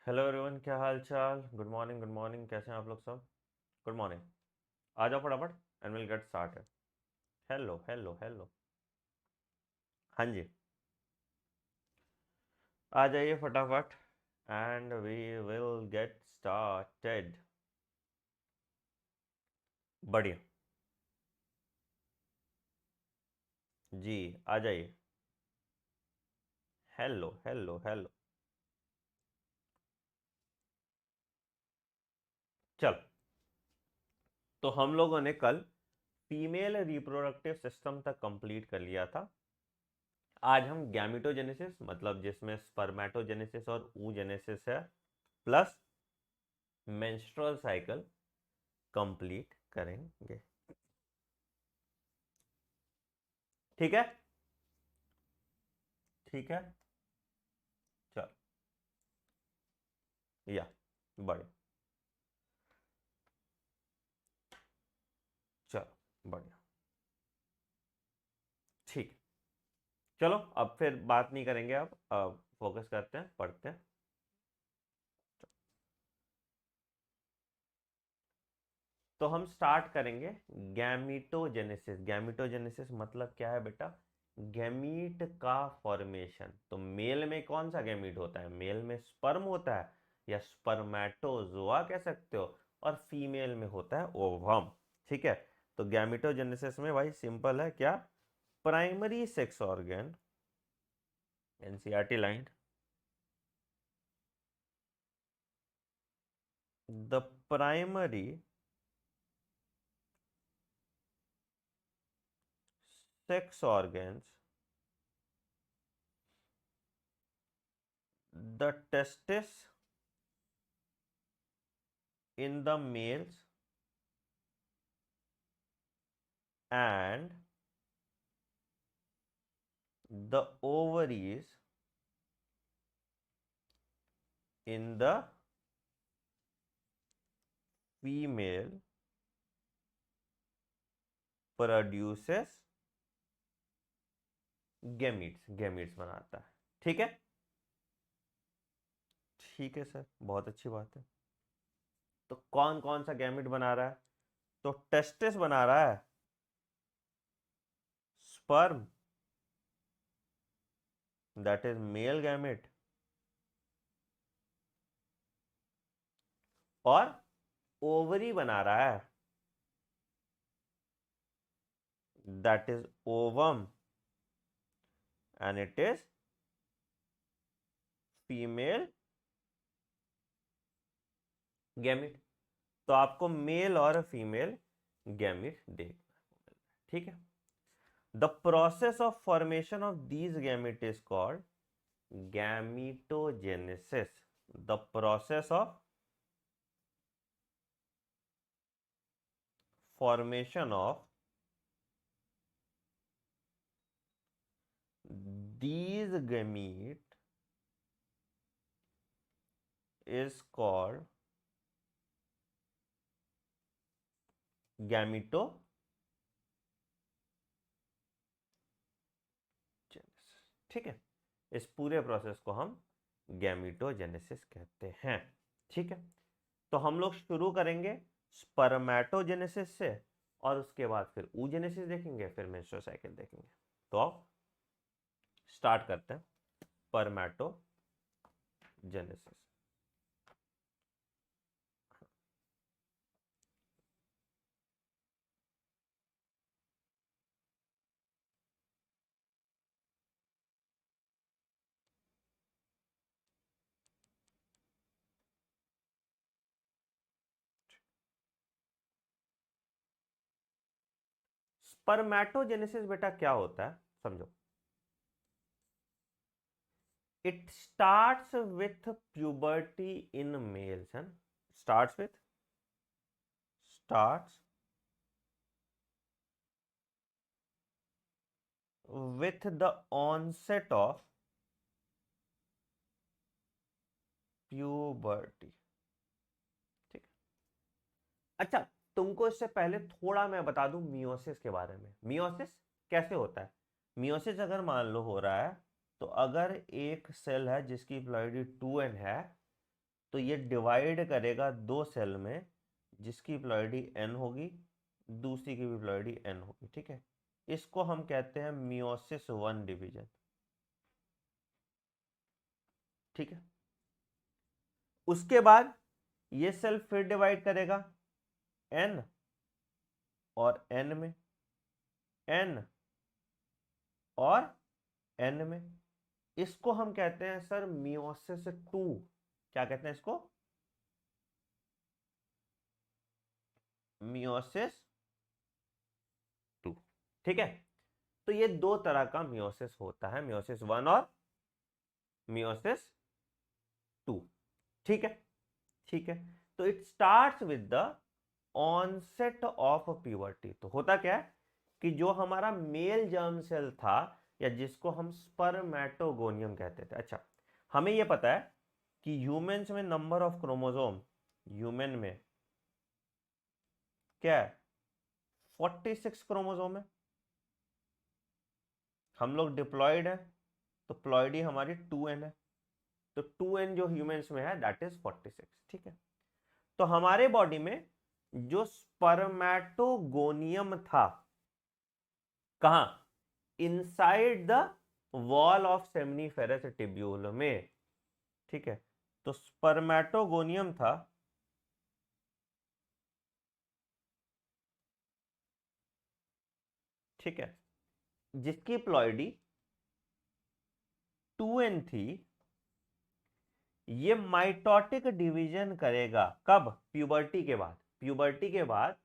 Hello everyone, क्या हाल चाल। Good morning, कैसे हैं आप लोग सब। Good morning. आ जाओ फटाफट and will get started. Hello hello hello. हाँ जी, आ जाइए फटाफट and we will get started. बढ़िया। जी, आ जाइए। Hello hello hello. चल, तो हम लोगों ने कल फीमेल रिप्रोडक्टिव सिस्टम तक कंप्लीट कर लिया था। आज हम गैमिटोजेनेसिस मतलब जिसमें स्पर्मेटोजेनेसिस और oogenesis है प्लस मेंस्ट्रुअल साइकिल कंप्लीट करेंगे। ठीक है। ठीक है। चल, या बढ़िया। चलो बढ़िया। ठीक। चलो अब फिर बात नहीं करेंगे, अब फोकस करते हैं, पढ़ते हैं। तो हम स्टार्ट करेंगे गैमीटोजेनेसिस। गैमीटोजेनेसिस मतलब क्या है बेटा? गैमीट का फॉर्मेशन। तो मेल में कौन सा गैमीट होता है? मेल में स्पर्म होता है या स्पर्मेटोजोआ कह सकते हो, और फीमेल में होता है ओवम। ठीक है। तो गैमीटोजेनेसिस में भाई सिंपल है क्या? Primary sex organ, NCERT line, the primary sex organs, the testes in the males and the ovaries in the female produces gametes, gametes बनाता है। ठीक है। ठीक है सर, बहुत अच्छी बात है। तो कौन कौन सा गैमेट बना रहा है? तो टेस्टिस बना रहा है, sperm that is male gamete, और ओवरी बना रहा है that is ovum and it is female gamete. तो आपको मेल और फीमेल गैमेट देखना। ठीक है। The process of formation of these gamete is called gametogenesis. द प्रोसेस ऑफ फॉर्मेशन ऑफ these gamete is called gametogenesis. ठीक है। इस पूरे प्रोसेस को हम गैमीटोजेनेसिस कहते हैं। ठीक है। तो हम लोग शुरू करेंगे स्पर्मेटोजेनेसिस से, और उसके बाद फिर oogenesis देखेंगे, फिर मेंस्ट्रुअल साइकिल देखेंगे। तो आओ स्टार्ट करते हैं स्पर्मेटोजेनेसिस। स्पर्मेटोजेनेसिस बेटा क्या होता है, समझो। It starts with puberty in males है। Starts with the onset of puberty. ठीक है। अच्छा, तुमको इससे पहले थोड़ा मैं बता दूं मियोसिस के बारे में। मियोसिस कैसे होता है? मियोसिस अगर मान लो हो रहा है, तो अगर एक सेल है जिसकी प्लॉइडी 2n है, तो ये डिवाइड करेगा दो सेल में, जिसकी प्लॉइडी n होगी, दूसरी की भी प्लॉइडी n होगी, ठीक है। इसको हम कहते हैं मियोसिस 1 डिवीजन, ठीक है। उसके बाद ये सेल फिर डिवाइड करेगा n और n में, n और n में। इसको हम कहते हैं सर मियोसिस 2। क्या कहते हैं इसको? मियोसिस 2, ठीक है। तो ये दो तरह का मियोसिस होता है, मियोसिस 1 और मियोसिस 2, ठीक है। ठीक है, तो it starts with the onset of puberty. तो होता क्या है कि जो हमारा मेल जर्म सेल था, या जिसको हम स्पर्मेटोगोनियम कहते थे। अच्छा, हमें यह पता है कि ह्यूमंस में नंबर ऑफ क्रोमोसोम, ह्यूमन में क्या है, 46 क्रोमोसोम है। हम लोग डिप्लॉयड है, तो प्लॉइडी हमारी 2n है, तो 2n जो ह्यूमंस में है दैट इज 46, ठीक है। तो हमारे बॉडी में जो स्पर्मेटोगोनियम था, कहां? Inside the wall of seminiferous tubule में, ठीक है। तो स्पर्मेटोगोनियम था ठीक है, जिसकी प्लॉइडी 2n थी। ये माइटोटिक डिवीजन करेगा कब? प्यूबर्टी के बाद। प्यूबर्टी के बाद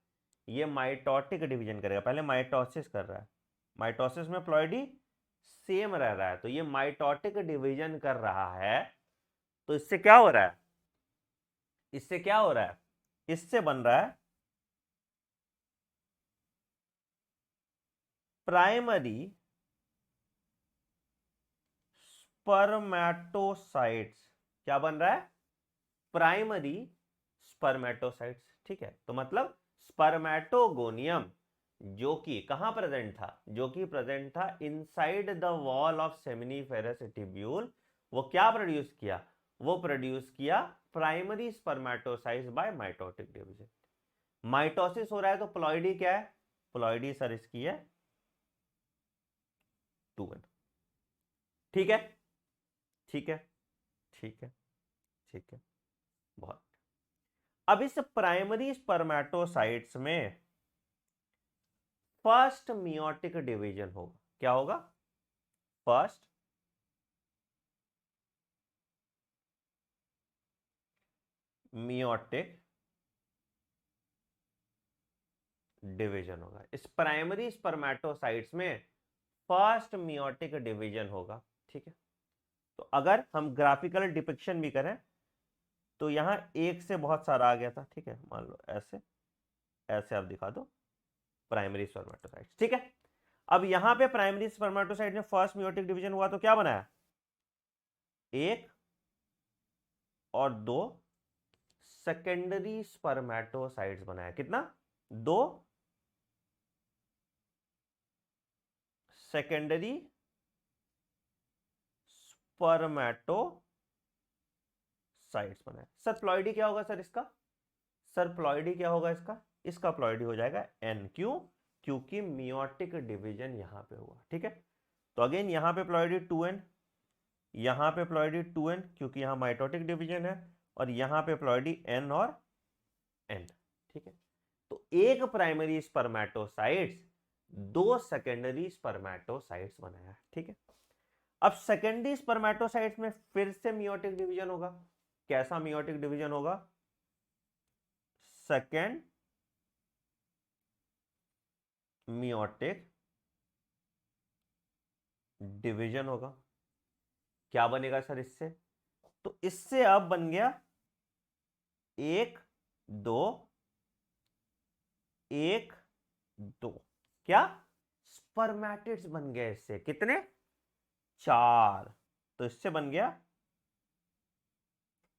ये माइटोटिक डिवीजन करेगा। पहले माइटोसिस कर रहा है, माइटोसिस में प्लॉइडी सेम रह रहा है, तो ये माइटोटिक डिवीजन कर रहा है। तो इससे क्या हो रहा है? इससे क्या हो रहा है? इससे बन रहा है प्राइमरी स्पर्मेटोसाइट्स। क्या बन रहा है? प्राइमरी स्पर्मेटोसाइट्स, ठीक है। तो मतलब स्पर्मेटोगोनियम जो कि कहां प्रेजेंट था? जो कि प्रेजेंट था inside the wall of seminiferous tubule. वो क्या प्रोड्यूस किया? वो प्रोड्यूस किया primary spermatocytes by mitotic division. Mitosis हो रहा है, तो प्लॉइडी क्या है? प्लॉइडी सर इसकी है 2n, ठीक है, ठीक है, ठीक है, ठीक है, बहुत। अब इस प्राइमरी स्पर्मेटोसाइट्स में फर्स्ट मियोटिक डिवीजन होगा। क्या होगा? फर्स्ट मियोटिक डिवीजन होगा। इस प्राइमरी स्पर्मेटोसाइट्स में फर्स्ट मियोटिक डिवीजन होगा, ठीक है। तो अगर हम ग्राफिकल डिपिक्शन भी करें, तो यहां एक से बहुत सारा आ गया था, ठीक है। मान लो ऐसे, ऐसे आप दिखा दो प्राइमरी स्पर्मेटोसाइट्स, ठीक है। अब यहां पे प्राइमरी स्पर्मेटोसाइट में फर्स्ट मियोटिक डिवीजन हुआ, तो क्या बनाया? एक और दो सेकेंडरी स्पर्मेटोसाइट्स बनाया। कितना? दो सेकेंडरी स्पर्मेटोसाइट्स बनाया। सर प्लॉइडी क्या होगा सर इसका? सर प्लॉइडी क्या होगा इसका? इसका प्लॉइडी हो जाएगा n। क्यों? क्योंकि मियोटिक डिवीजन यहां पे हुआ, ठीक है। तो अगेन यहां पे प्लॉइडी 2n, यहां पे प्लॉइडी 2n क्योंकि यहां माइटोटिक डिवीजन है, और यहां पे प्लॉइडी n और n, ठीक है। तो एक प्राइमरी स्पर्मेटोसाइट्स दो सेकेंडरी स्पर्मेटोसाइट्स बनाया, ठीक है। अब सेकेंडरी स्पर्मेटोसाइट्स में फिर से मियोटिक डिवीजन होगा। कैसा मियोटिक डिवीजन होगा? सेकेंड मियोटिक डिवीजन होगा। क्या बनेगा सर इससे? तो इससे अब बन गया एक दो, एक दो। क्या? स्पर्मेटिड्स बन गए इससे। कितने? 4। तो इससे बन गया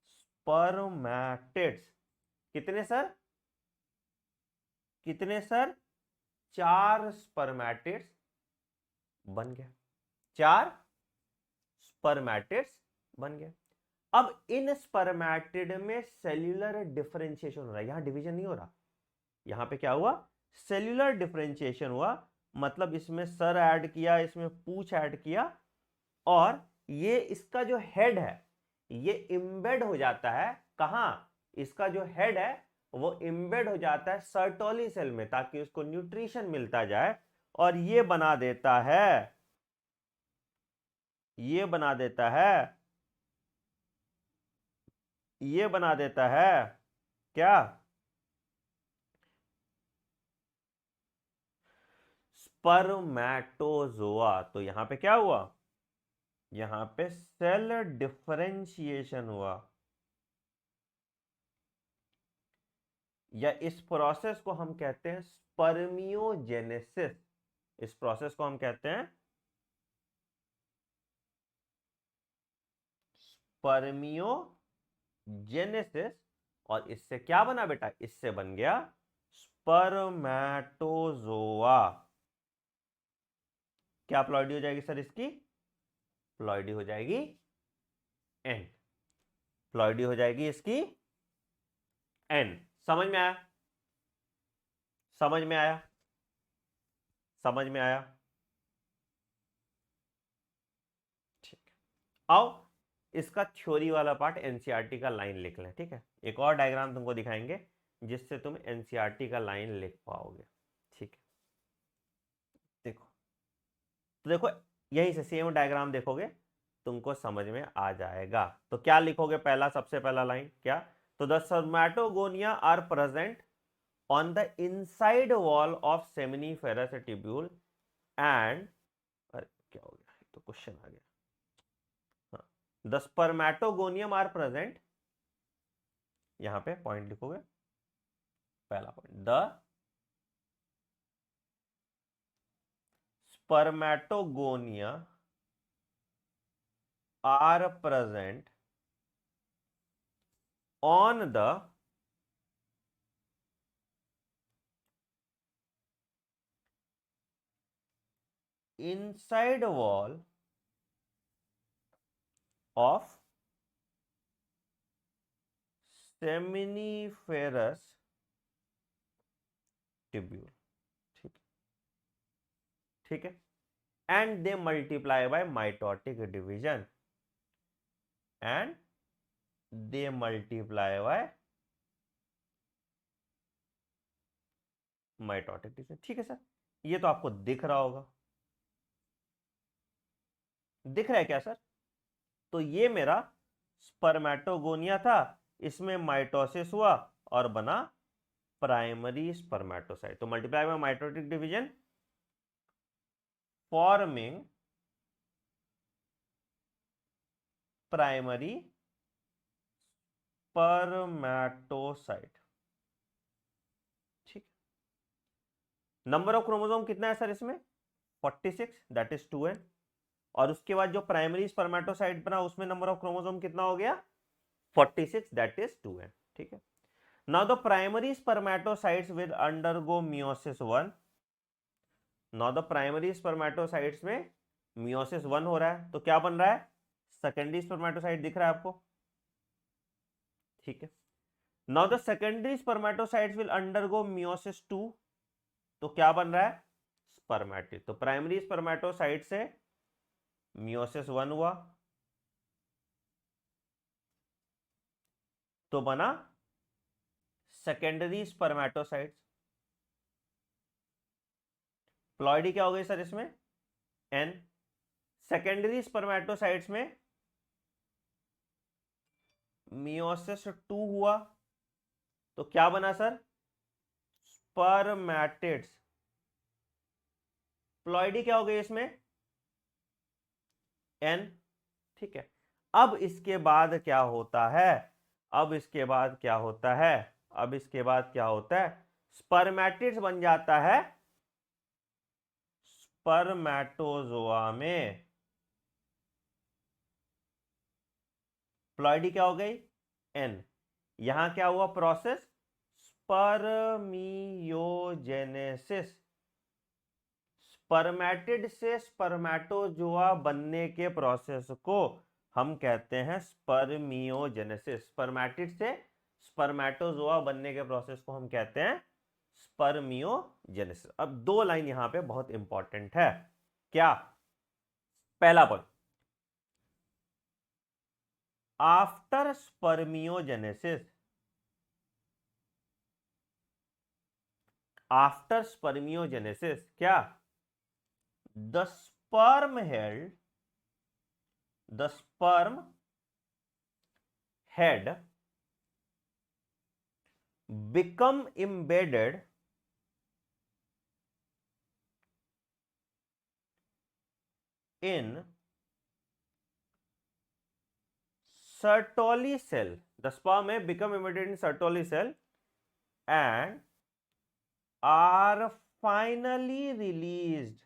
स्पर्मेटिड्स। कितने सर? कितने सर? 4 स्पर्मेटिड्स बन गया। 4 स्पर्मेटिड्स बन गया। अब इन स्पर्मेटिड में सेल्यूलर डिफरेंशिएशन हो रहा है, यहां डिवीजन नहीं हो रहा, यहां पे क्या हुआ, सेल्यूलर डिफरेंशिएशन हुआ। मतलब इसमें सर ऐड किया, इसमें पूंछ ऐड किया, और ये इसका जो हेड है ये इम्बेड हो जाता है कहां, इसका जो हेड है वो इम्बेड हो जाता है सर्टोली सेल में, ताकि उसको न्यूट्रिशन मिलता जाए, और ये बना देता है, ये बना देता है, ये बना देता है क्या, स्पर्मैटोजोआ। तो यहां पे क्या हुआ, यहां पे सेल डिफरेंशिएशन हुआ, या इस प्रोसेस को हम कहते हैं स्पर्मियोजेनेसिस, इस प्रोसेस को हम कहते हैं स्पर्मियोजेनेसिस। और इससे क्या बना बेटा, इससे बन गया स्पर्मैटोजोआ। क्या प्लॉइडी हो जाएगी सर इसकी, प्लॉइडी हो जाएगी एन, प्लॉइडी हो जाएगी इसकी एन। समझ में आया, समझ में आया, समझ में आया, ठीक। आओ इसका थ्योरी वाला पार्ट एनसीईआरटी का लाइन लिख लें, ठीक है। एक और डायग्राम तुमको दिखाएंगे जिससे तुम एनसीईआरटी का लाइन लिख पाओगे, ठीक है। देखो, तो देखो यही से सेम डायग्राम देखोगे तुमको समझ में आ जाएगा। तो क्या लिखोगे, पहला सबसे पहला लाइन क्या, तो the spermatogonia are present on the inside wall of seminiferous tubule and, अरे क्या हो गया, तो क्वेश्चन आ गया, हाँ, द स्पर्मेटोगोनियम आर प्रेजेंट, यहां पे पॉइंट लिखोगे, पहला point, the spermatogonia are present on the inside wall of seminiferous tubule, ठीक, ठीक है, and they multiply by mitotic division, and they multiply by mitotic division, ठीक है सर। ये तो आपको दिख रहा होगा, दिख रहा है क्या सर, तो ये मेरा स्पर्मेटोगोनिया था, इसमें माइटोसिस हुआ और बना प्राइमरी स्पर्मेटोसाइट, तो multiply by mitotic division forming primary spermatocyte, ठीक। नंबर ऑफ क्रोमोसोम कितना है सर इसमें, 46, दैट इज 2n, और उसके बाद जो प्राइमरी स्पर्मेटोसाइट बना उसमें नंबर ऑफ क्रोमोसोम कितना हो गया, 46, दैट इज 2n, ठीक है। Now the primary spermatocytes will undergo meiosis 1, now the primary spermatocytes में मियोसिस 1 हो रहा है, तो क्या बन रहा है, सेकेंडरी स्पर्मेटोसाइट दिख रहा है आपको, ठीक है। Now the secondary spermatocytes will undergo meiosis 2, तो क्या बन रहा है, स्पर्मेटिड। तो प्राइमरी स्पर्मेटोसाइट से मियोसिस 1 हुआ तो बना सेकेंडरी स्पर्मेटोसाइट्स, प्लॉइडी क्या हो गई सर इसमें, एन। सेकेंडरी स्पर्मेटोसाइट्स में मियोसिस 2 हुआ तो क्या बना सर, स्पर्मेटिड्स, प्लॉइडी क्या हो गई इसमें, एन, ठीक है। अब इसके बाद क्या होता है, अब इसके बाद क्या होता है, अब इसके बाद क्या होता है, स्पर्मेटिड्स बन जाता है स्पर्मेटोजोआ में, प्लॉइडी क्या हो गई, एन। यहां क्या हुआ प्रोसेस, स्पर्मियोजेनेसिस, स्पर्मेटिड से स्पर्मेटोजोआ बनने के प्रोसेस को हम कहते हैं स्पर्मियोजेनेसिस। स्पर्मेटिड से स्पर्मेटोजोआ बनने के प्रोसेस को हम कहते हैं स्पर्मियोजेनेसिस। अब दो लाइन यहां पे बहुत इंपॉर्टेंट है। क्या? पहला point, after spermiogenesis, after spermiogenesis क्या? The sperm head, the sperm head become embedded in Sertoli cell. The sperm may become embedded in Sertoli cell and are finally released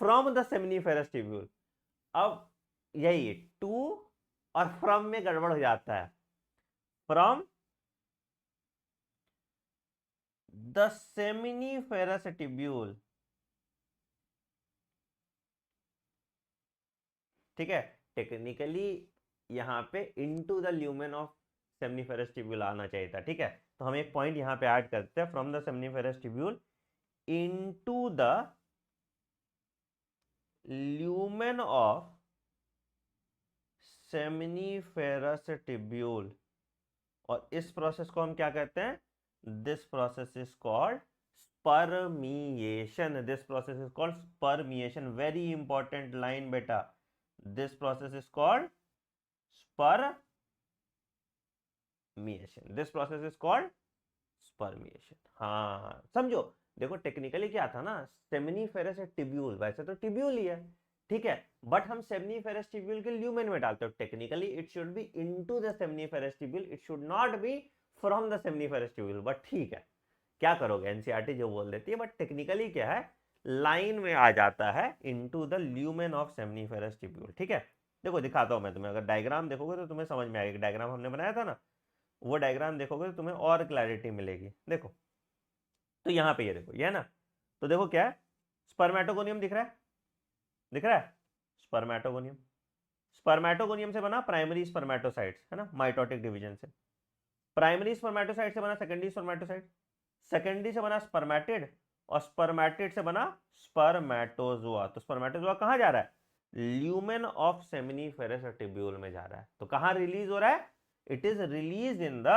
from the seminiferous tubule. अब यही to और from में गड़बड़ हो जाता है। From the seminiferous tubule, ठीक है। टेक्निकली यहाँ पे into the lumen of seminiferous tubule आना चाहिए था, ठीक है। तो हम एक पॉइंट यहाँ पे ऐड करते हैं, from the seminiferous tubule into the lumen of seminiferous tubule. और इस प्रोसेस को हम क्या कहते हैं? This process is called spermiation. This process is called spermiation. Very important line बेटा, this process is called spermiation. This process is called spermiation. हाँ समझो, देखो टेक्निकली क्या था ना, सेमिनिफेरस ट्यूब्यूल, वैसे तो ट्यूब्यूल ही है, ठीक है, बट हम सेमिनिफेरस ट्यूब्यूल के ल्यूमेन में डालते हो। Technically it should be into the seminiferous tubule, it should not be from the seminiferous tubule, but ठीक है, क्या करोगे, एनसीईआरटी जो बोल देती है, बट टेक्निकली क्या है, लाइन में आ जाता है into the lumen of seminiferous tubule, ठीक है। देखो दिखाता हूं मैं तुम्हें, अगर डायग्राम देखोगे तो तुम्हें समझ में आएगा। डायग्राम हमने बनाया था ना, वो डायग्राम देखोगे तो तुम्हें और क्लैरिटी मिलेगी। देखो तो यहाँ पे ये देखो, ये है ना, तो देखो क्या है, स्पर्मेटोगोनियम दिख रहा है, दिख रहा है, स्पर्मेटोगोनियम। स्पर्मेटोगोनियम से बना प्राइमरी स्पर्मेटोसाइट्स, है ना, माइटोटिक डिवीजन से। प्राइमरी स्पर्मेटोसाइट से बना सेकेंडरी स्पर्मेटोसाइट, सेकेंडरी से बना स्पर्मेटिड, और स्पर्मेटिड से बना स्पर्मेटोजोआ। तो स्पर्मेटोजोआ कहां जा रहा है? ल्यूमेन ऑफ सेमिनिफेरस ट्यूब्यूल में जा रहा है। तो कहां रिलीज हो रहा है? It is release in the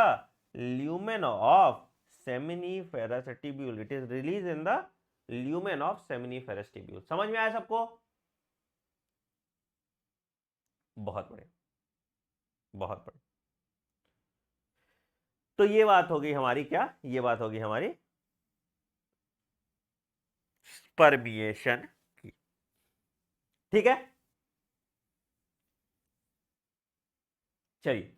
lumen of seminiferous tubule. It is release in the lumen of seminiferous tubule. समझ में आया सबको? बहुत बढ़िया, बहुत बढ़िया। तो ये बात होगी हमारी क्या, ये बात होगी हमारी स्पर्मिएशन की, ठीक है। चलिए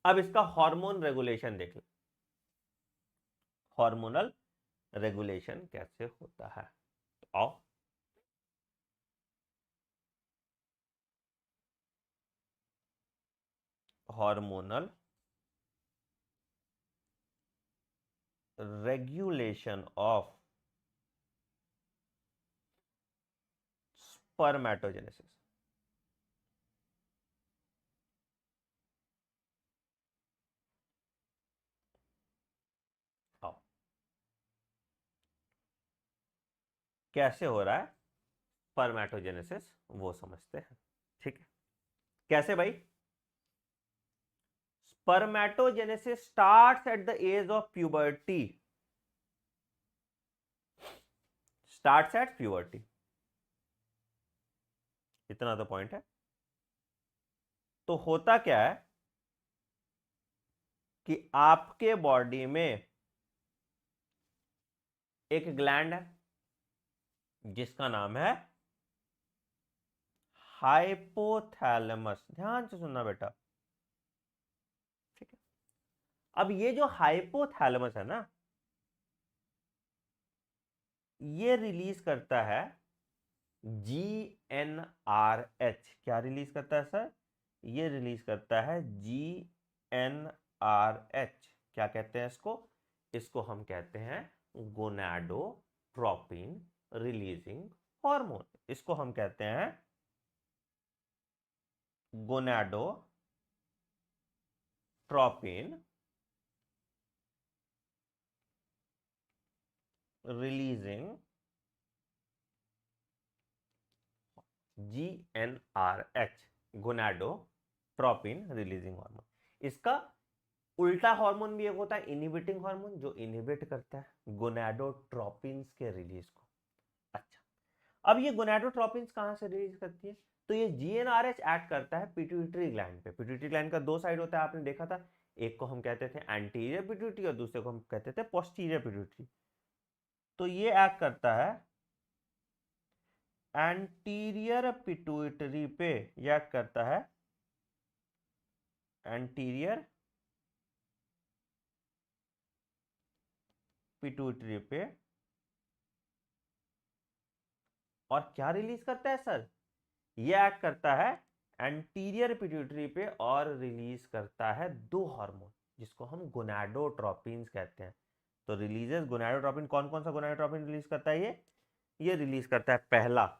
अब इसका हार्मोन रेगुलेशन देख लो, हार्मोनल रेगुलेशन कैसे होता है, तो आओ। Hormonal regulation of spermatogenesis. आओ, कैसे हो रहा है स्पर्मेटोजेनेसिस वो समझते हैं, ठीक है। कैसे भाई? Spermatogenesis starts at the age of puberty, starts at puberty, इतना तो पॉइंट है। तो होता क्या है कि आपके बॉडी में एक ग्लैंड है जिसका नाम है हाइपोथैलेमस। ध्यान से सुनना बेटा, ठीक है। अब ये जो हाइपोथैलेमस है ना, ये रिलीज करता है GnRH। क्या रिलीज करता है सर? ये रिलीज करता है GnRH। क्या कहते हैं इसको? इसको हम कहते हैं गोनाडोट्रोपिन रिलीजिंग हार्मोन। इसको हम कहते हैं gonadotropin releasing GnRH, gonadotropin releasing hormone. इसका उल्टा हार्मोन भी एक होता है इनहिबिटिंग हार्मोन, जो इनहिबिट करता है गोनाडोट्रोपिन्स के रिलीज को। अच्छा, अब ये गोनाडोट्रोपिन्स कहां से रिलीज करती है? तो ये GnRH एक्ट करता है पिट्यूटरी ग्लैंड पे। पिट्यूटरी ग्लैंड का दो साइड होता है, आपने देखा था, एक को हम कहते थे एंटीरियर पिट्यूटरी और दूसरे को हम कहते थे पोस्टीरियर पिट्यूटरी। तो ये एक्ट करता है एंटीरियर पिट्यूटरी पे, यह एक्ट करता है एंटीरियर पिट्यूटरी पे। और क्या रिलीज करता है सर? यह एक्ट करता है एंटीरियर पिट्यूटरी पे और रिलीज करता है दो हार्मोन, जिसको हम गोनाडोट्रोपिन्स कहते हैं। तो रिलीजेस गोनाडोट्रोपिन, कौन कौन सा गोनाडोट्रोपिन रिलीज करता है? ये रिलीज करता है पहला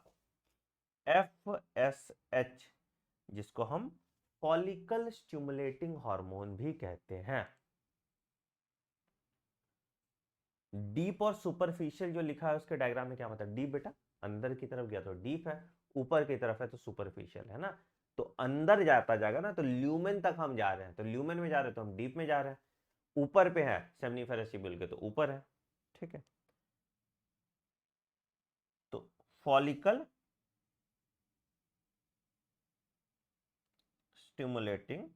FSH, जिसको हम फॉलिकल स्टिमुलेटिंग हार्मोन भी कहते हैं। डीप और सुपरफिशियल जो लिखा है उसके डायग्राम में क्या मतलब? डीप बेटा अंदर की तरफ गया तो डीप है, ऊपर की तरफ है तो सुपरफिशियल है ना। तो अंदर जाता जाएगा ना, तो ल्यूमेन तक हम जा रहे हैं, तो ल्यूमेन में जा रहे हैं तो हम डीप में जा रहे हैं। ऊपर पे है सेमनीफेरस ट्यूब्यूल के, तो ऊपर है, ठीक है। तो फॉलिकल स्टिमुलेटिंग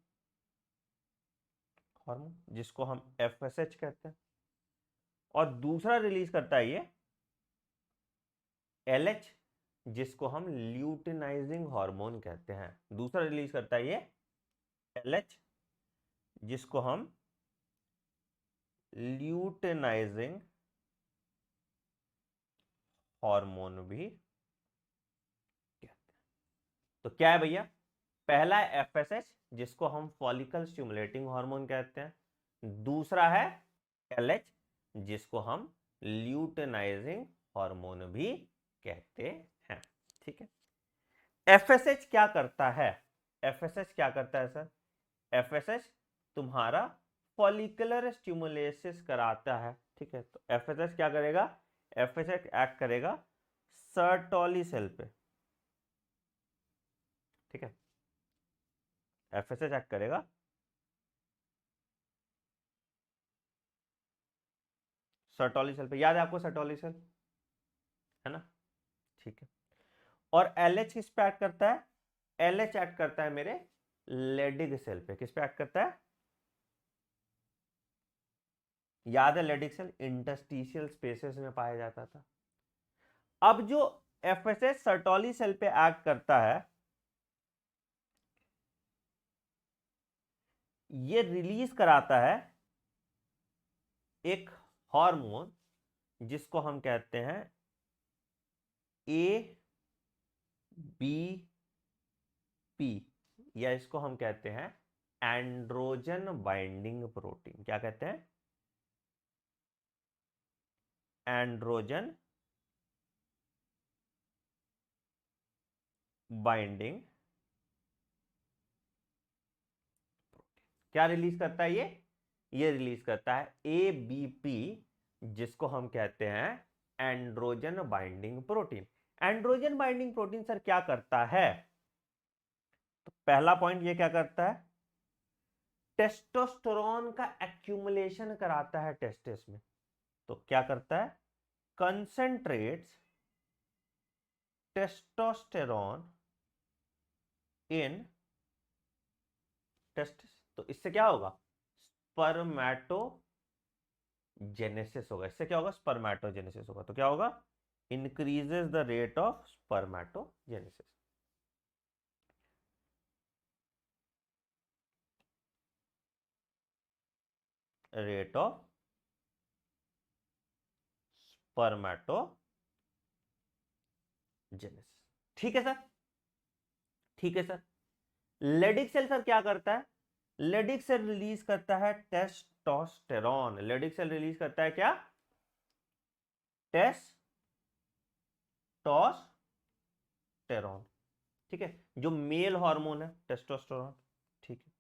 हार्मोन, जिसको हम FSH कहते हैं। और दूसरा रिलीज करता है ये LH, जिसको हम ल्यूटिनाइजिंग हार्मोन कहते हैं। दूसरा रिलीज करता है ये LH, जिसको हम ल्यूटिनाइजिंग हार्मोन भी कहते हैं। तो क्या है भैया? पहला है FSH, जिसको हम फॉलिकल स्टिमुलेटिंग हार्मोन कहते हैं। दूसरा है LH, जिसको हम ल्यूटिनाइजिंग हार्मोन भी कहते हैं, ठीक है। FSH क्या करता है? FSH क्या करता है सर? FSH तुम्हारा फॉलिकुलर स्टिमुलेसिस कराता है, ठीक है। तो FSH क्या करेगा? FSH एक्ट करेगा सर्टोली सेल पे, ठीक है। FSH एक्ट करेगा सर्टोली सेल पे, याद है आपको सर्टोली सेल, है ना, ठीक है। और LH किस पे एक्ट करता है? LH एक्ट करता है मेरे लेडिग सेल पे। किस पे एक्ट करता है? याद है लेडिग सेल इंटरस्टिशियल स्पेसेस में पाया जाता था। अब जो FSH सर्टोली सेल पे एक्ट करता है, ये रिलीज कराता है एक हार्मोन, जिसको हम कहते हैं ABP, या इसको हम कहते हैं एंड्रोजन बाइंडिंग प्रोटीन। क्या कहते हैं? Androgen binding protein. क्या रिलीज करता है ये रिलीज करता है ABP, जिसको हम कहते हैं androgen binding protein. Androgen binding protein sir क्या करता है? तो पहला पॉइंट ये क्या करता है? टेस्टोस्टेरोन का एक्यूमुलेशन कराता है टेस्टिस में। तो क्या करता है? कंसंट्रेट्स टेस्टोस्टेरोन इन टेस्टिस। तो इससे क्या होगा? स्पर्मेटोजेनेसिस होगा। इससे क्या होगा? स्पर्मेटोजेनेसिस होगा। तो क्या होगा? Increases the rate of spermatogenesis. Rate of spermatogenesis, ठीक है सर, ठीक है सर। लेडिक सेल सर क्या करता है? लेडिक सेल रिलीज करता है टेस्टोस्टेरॉन। लेडिक सेल रिलीज करता है क्या? टेस्टोस्टेरॉन, टेस्टोस्टेरोन, ठीक है, जो मेल हार्मोन है टेस्टोस्टेरोन, ठीक है।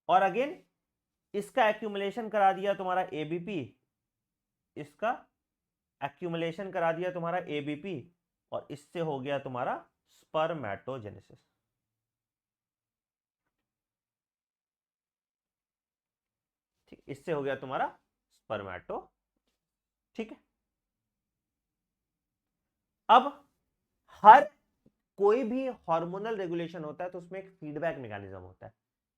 और अगेन इसका एक्यूमुलेशन करा दिया तुम्हारा एबीपी, इसका एक्यूमुलेशन करा दिया तुम्हारा एबीपी, और इससे हो गया तुम्हारा स्पर्मेटोजेनेसिस। ठीक, इससे हो गया तुम्हारा स्पर्मेटो, ठीक है। अब हर कोई भी हार्मोनल रेगुलेशन होता है तो उसमें एक फीडबैक मैकेनिज्म होता है,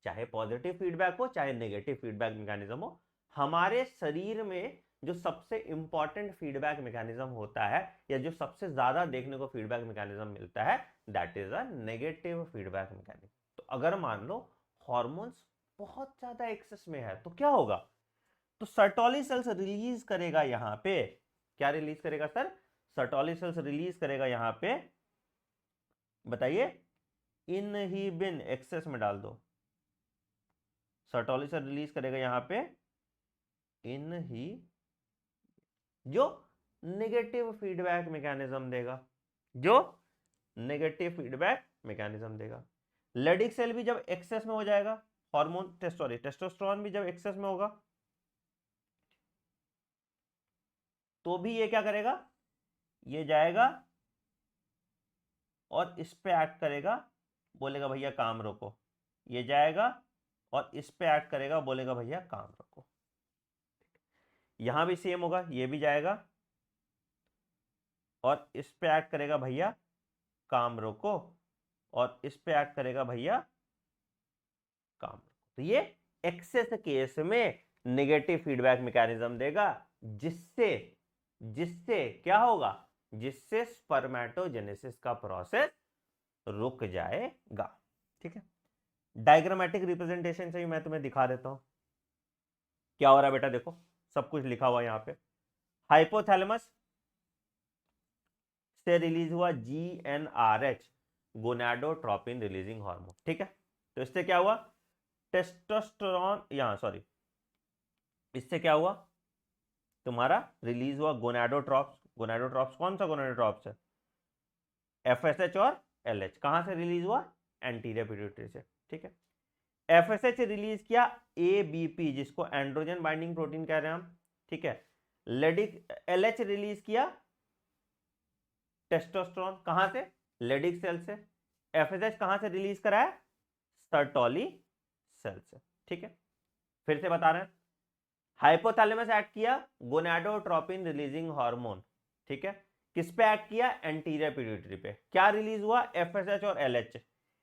चाहे पॉजिटिव फीडबैक हो चाहे नेगेटिव फीडबैक मैकेनिज्म हो। हमारे शरीर में जो सबसे इंपॉर्टेंट फीडबैक मैकेनिज्म होता है, या जो सबसे ज्यादा देखने को फीडबैक मैकेनिज्म मिलता है, that is a negative feedback mechanism. तो अगर मान लो हार्मोन्स बहुत ज्यादा एक्सेस में है तो क्या होगा, तो सर्टोली सेल्स रिलीज करेगा यहां पे, क्या रिलीज करेगा सर, सर्टोली सेल्स रिलीज करेगा यहां पे, बताइए, इनहिबिन, एक्सेस में डाल दो, सर्टोली सेल रिलीज करेगा यहां पे इनही, जो नेगेटिव फीडबैक मैकेनिज्म देगा, जो नेगेटिव फीडबैक मैकेनिज्म देगा। लेडिक सेल भी जब एक्सेस में हो जाएगा, हार्मोन टेस्टोस्टेरोन भी जब एक्सेस में होगा, तो भी ये क्या करेगा, ये जाएगा और इस पे एक्ट करेगा, बोलेगा भैया काम रोको, ये जाएगा और इस पे एक्ट करेगा, बोलेगा भैया काम रोको। यहां भी सेम होगा, ये भी जाएगा और इस पे एक्ट करेगा, भैया काम रोको, और इस पे एक्ट करेगा, भैया काम रोको। तो ये एक्सेस केस में नेगेटिव फीडबैक मैकेनिज्म देगा, जिससे जिससे क्या होगा, जिससे स्पर्मेटोजेनेसिस का प्रोसेस रुक जाएगा, ठीक है। डायग्रामेटिक रिप्रेजेंटेशन से ही मैं तुम्हें दिखा देता हूं क्या हो रहा है बेटा, देखो सब कुछ लिखा हुआ यहां पे। हाइपोथैलेमस से रिलीज हुआ GnRH, गोनाडोट्रोपिन रिलीजिंग हार्मोन, ठीक है। तो इससे क्या हुआ, टेस्टोस्टेरोन, यहां सॉरी, इससे क्या हुआ, तुम्हारा रिलीज हुआ गोनाडोट्रॉप्स। गोनाडोट्रॉप्स कौन सा गोनाडोट्रॉप्स है, FSH और LH। कहां से रिलीज हुआ, एंटीरियर पिट्यूटरी से, ठीक है। FSH रिलीज किया ABP, जिसको एंड्रोजन बाइंडिंग प्रोटीन कह रहे हैं हम, ठीक है। लेडिक LH रिलीज किया टेस्टोस्टेरोन, कहां से, लेडिक सेल से। FSH कहां से रिलीज करा है, सर्टोली सेल से, ठीक है। फिर से बता रहे हैं, हाइपोथैलेमस एक्ट किया गोनाडोट्रोपिन रिलीजिंग हार्मोन, ठीक है। किस पे एक्ट किया, एंटीरियर पिट्यूटरी पे। क्या रिलीज हुआ, FSH और LH।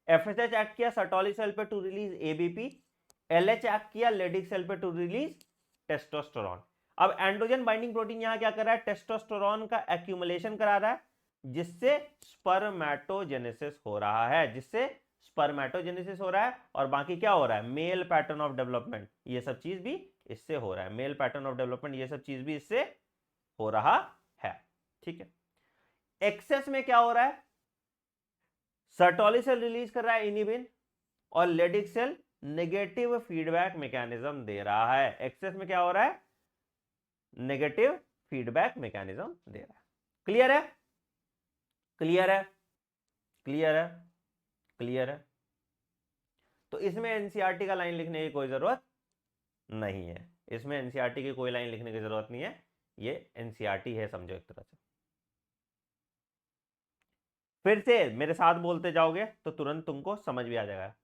FSH एक्ट किया सर्टोली सेल पे to release ABP, LH act किया लेडिक सेल पे टू रिलीज टेस्टोस्टेरोन। अब एंड्रोजन बाइंडिंग प्रोटीन यहां क्या कर रहा है, टेस्टोस्टेरोन का एक्यूमुलेशन करा रहा है, जिससे स्पर्मेटोजेनेसिस हो रहा है, जिससे स्पर्मेटोजेनेसिस हो रहा है। और बाकी क्या हो रहा है, मेल पैटर्न ऑफ डेवलपमेंट, ये सब चीज भी इससे हो रहा है, मेल पैटर्न ऑफ डेवलपमेंट, ये सब चीज भी इससे हो रहा है, ठीक है। एक्सेस में क्या हो रहा है, सर्टोली सेल रिलीज कर रहा है इनिबिन, और Leydig cell negative feedback mechanism दे रहा है। एक्सेस में क्या हो रहा है, नेगेटिव फीडबैक मैकेनिज्म दे रहा है। क्लियर है, क्लियर है, क्लियर है, क्लियर है। तो इसमें एनसीईआरटी का लाइन लिखने की कोई जरूरत नहीं है, इसमें एनसीईआरटी की कोई लाइन लिखने की जरूरत नहीं है, ये एनसीईआरटी है, समझो एक तरह से। फिर से मेरे साथ बोलते जाओगे तो तुरंत तुमको समझ भी आ जाएगा।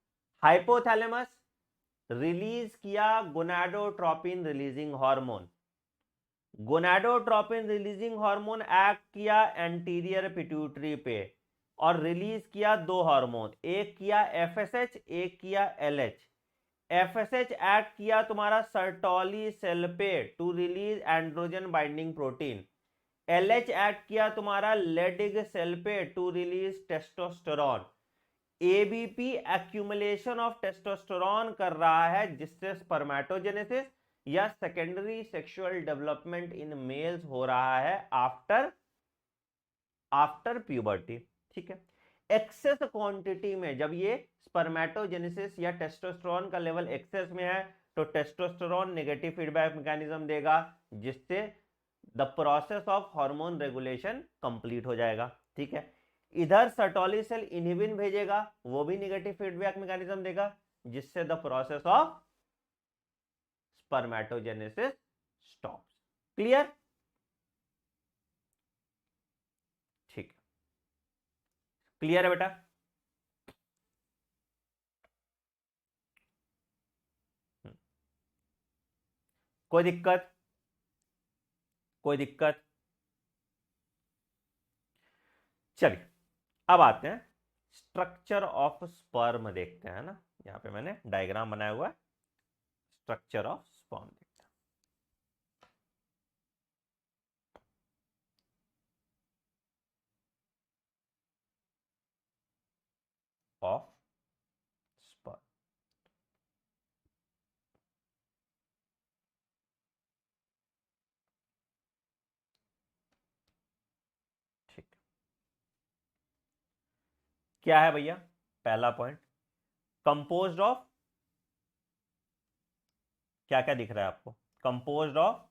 हाइपोथैलेमस रिलीज किया gonadotropin releasing hormone, gonadotropin releasing hormone act किया एंटीरियर पिट्यूटरी पे और रिलीज किया दो हार्मोन, एक किया FSH, एक किया LH। FSH एक्ट किया तुम्हारा सर्टोली सेल पे to release androgen binding protein, LH act किया तुम्हारा लेडिग सेल पे to release testosterone. ABP accumulation of testosterone कर रहा है, जिससे स्पर्मेटोजेनेसिस या secondary sexual development in males हो रहा है आफ्टर प्यूबर्टी, ठीक है। एक्सेस क्वांटिटी में जब ये स्पर्मेटोजेनेसिस या टेस्टोस्टेरोन का लेवल एक्सेस में है, तो टेस्टोस्टेरोन नेगेटिव फीडबैक मैकेनिज्म देगा, जिससे the process of hormone regulation complete हो जाएगा। ठीक है, इधर सर्टोली सेल इनहिबिन भेजेगा, वो भी निगेटिव फीडबैक मैकेनिज्म देगा, जिससे the process of spermatogenesis stops. Clear? ठीक, क्लियर है बेटा? कोई दिक्कत? कोई दिक्कत? चलिए अब आते हैं स्ट्रक्चर ऑफ स्पर्म देखते हैं ना। यहां पे मैंने डायग्राम बनाया हुआ है, स्ट्रक्चर ऑफ स्पर्म देखते हैं। ऑफ स्पर्म, ठीक, क्या है भैया? पहला पॉइंट, कंपोज्ड ऑफ, क्या क्या दिख रहा है आपको? Composed of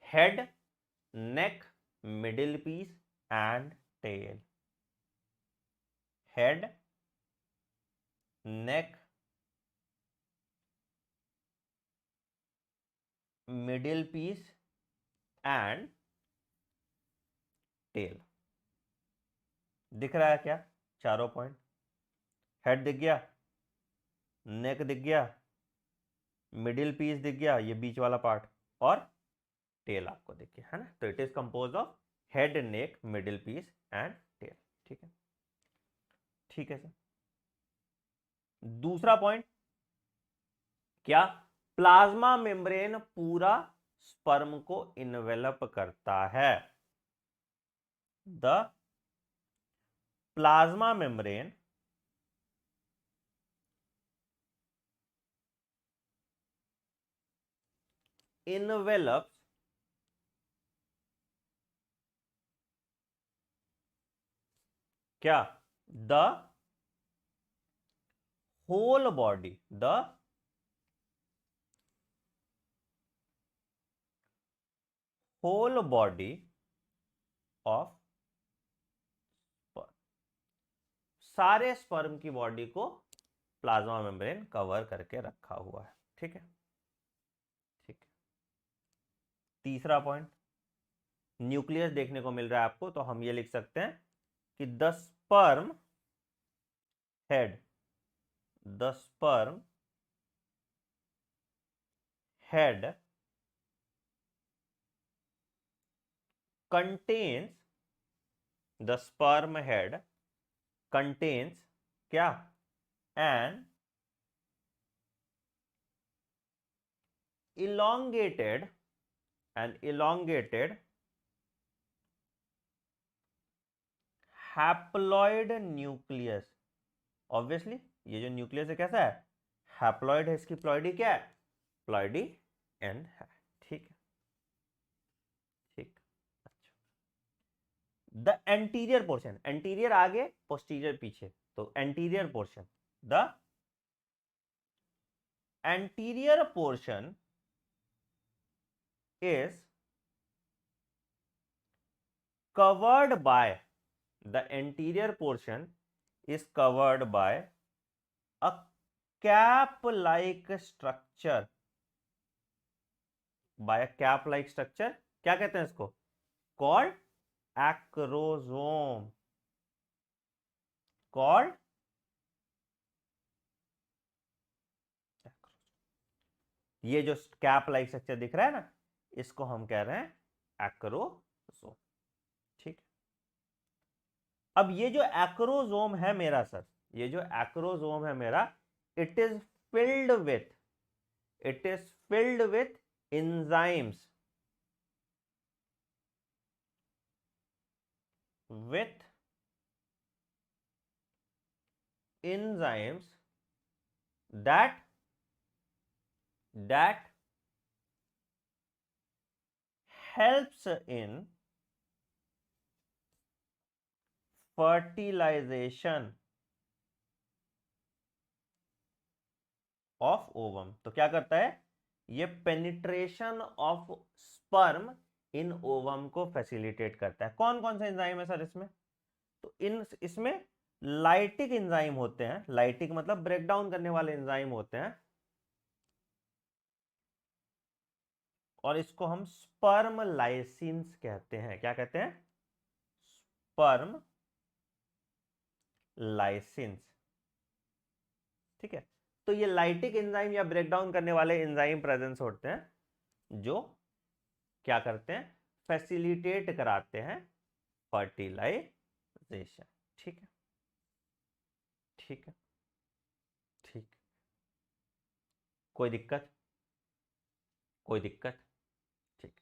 head, neck, middle piece and tail. Head, neck, middle piece and tail. दिख रहा है क्या? चारों पॉइंट, हेड दिख गया, नेक दिख गया, मिडिल पीस दिख गया, ये बीच वाला पार्ट, और टेल आपको दिख गया, है ना? तो it is compose of head, neck, middle piece and tail. ठीक है, ठीक है सर। दूसरा पॉइंट क्या? प्लाज्मा मेम्ब्रेन पूरा स्पर्म को इन्वेलप करता है। द प्लाज्मा मेम्ब्रेन envelops क्या? The whole body, the whole body of sperm. सारे स्पर्म की बॉडी को प्लाज्मा मेम्ब्रेन कवर करके रखा हुआ है। ठीक है, ठीक है। तीसरा पॉइंट, न्यूक्लियस देखने को मिल रहा है आपको, तो हम ये लिख सकते हैं कि the sperm head, the sperm head contains, the sperm head contains क्या? an elongated, an elongated haploid nucleus। Obviously ये जो न्यूक्लियस है कैसा है? हैप्लॉइड है, इसकी प्लॉइडी क्या है? प्लॉइडी एंड है। ठीक है, ठीक, अच्छा। द एंटीरियर पोर्शन, एंटीरियर आगे, पोस्टीरियर पीछे, तो anterior portion, the anterior portion is covered by, the anterior portion is covered by a cap like structure, by a cap like structure। क्या कहते हैं इसको? called acrosome, called ये जो cap like structure दिख रहा है ना, इसको हम कह रहे हैं एक्रोसोम। ठीक, अब ये जो एक्रोसोम है मेरा सर, ये जो एक्रोसोम है मेरा, it is filled with, it is filled with enzymes, with enzymes that helps in fertilization of ovum। तो क्या करता है? ये penetration of sperm in ovum को फैसिलिटेट करता है। कौन कौन सा एंजाइम है सर इसमें? तो इसमें लाइटिक एंजाइम होते हैं। लाइटिक मतलब ब्रेक डाउन करने वाले एंजाइम होते हैं, और इसको हम स्पर्म लाइसिन्स कहते हैं। क्या कहते हैं? Sperm lysines. ठीक है, तो ये लाइटिक एंजाइम या ब्रेक डाउन करने वाले एंजाइम प्रेजेंस होते हैं जो क्या करते हैं? फैसिलिटेट कराते हैं फर्टिलाइजेशन। ठीक है, ठीक है, ठीक। कोई दिक्कत? कोई दिक्कत? ठीक।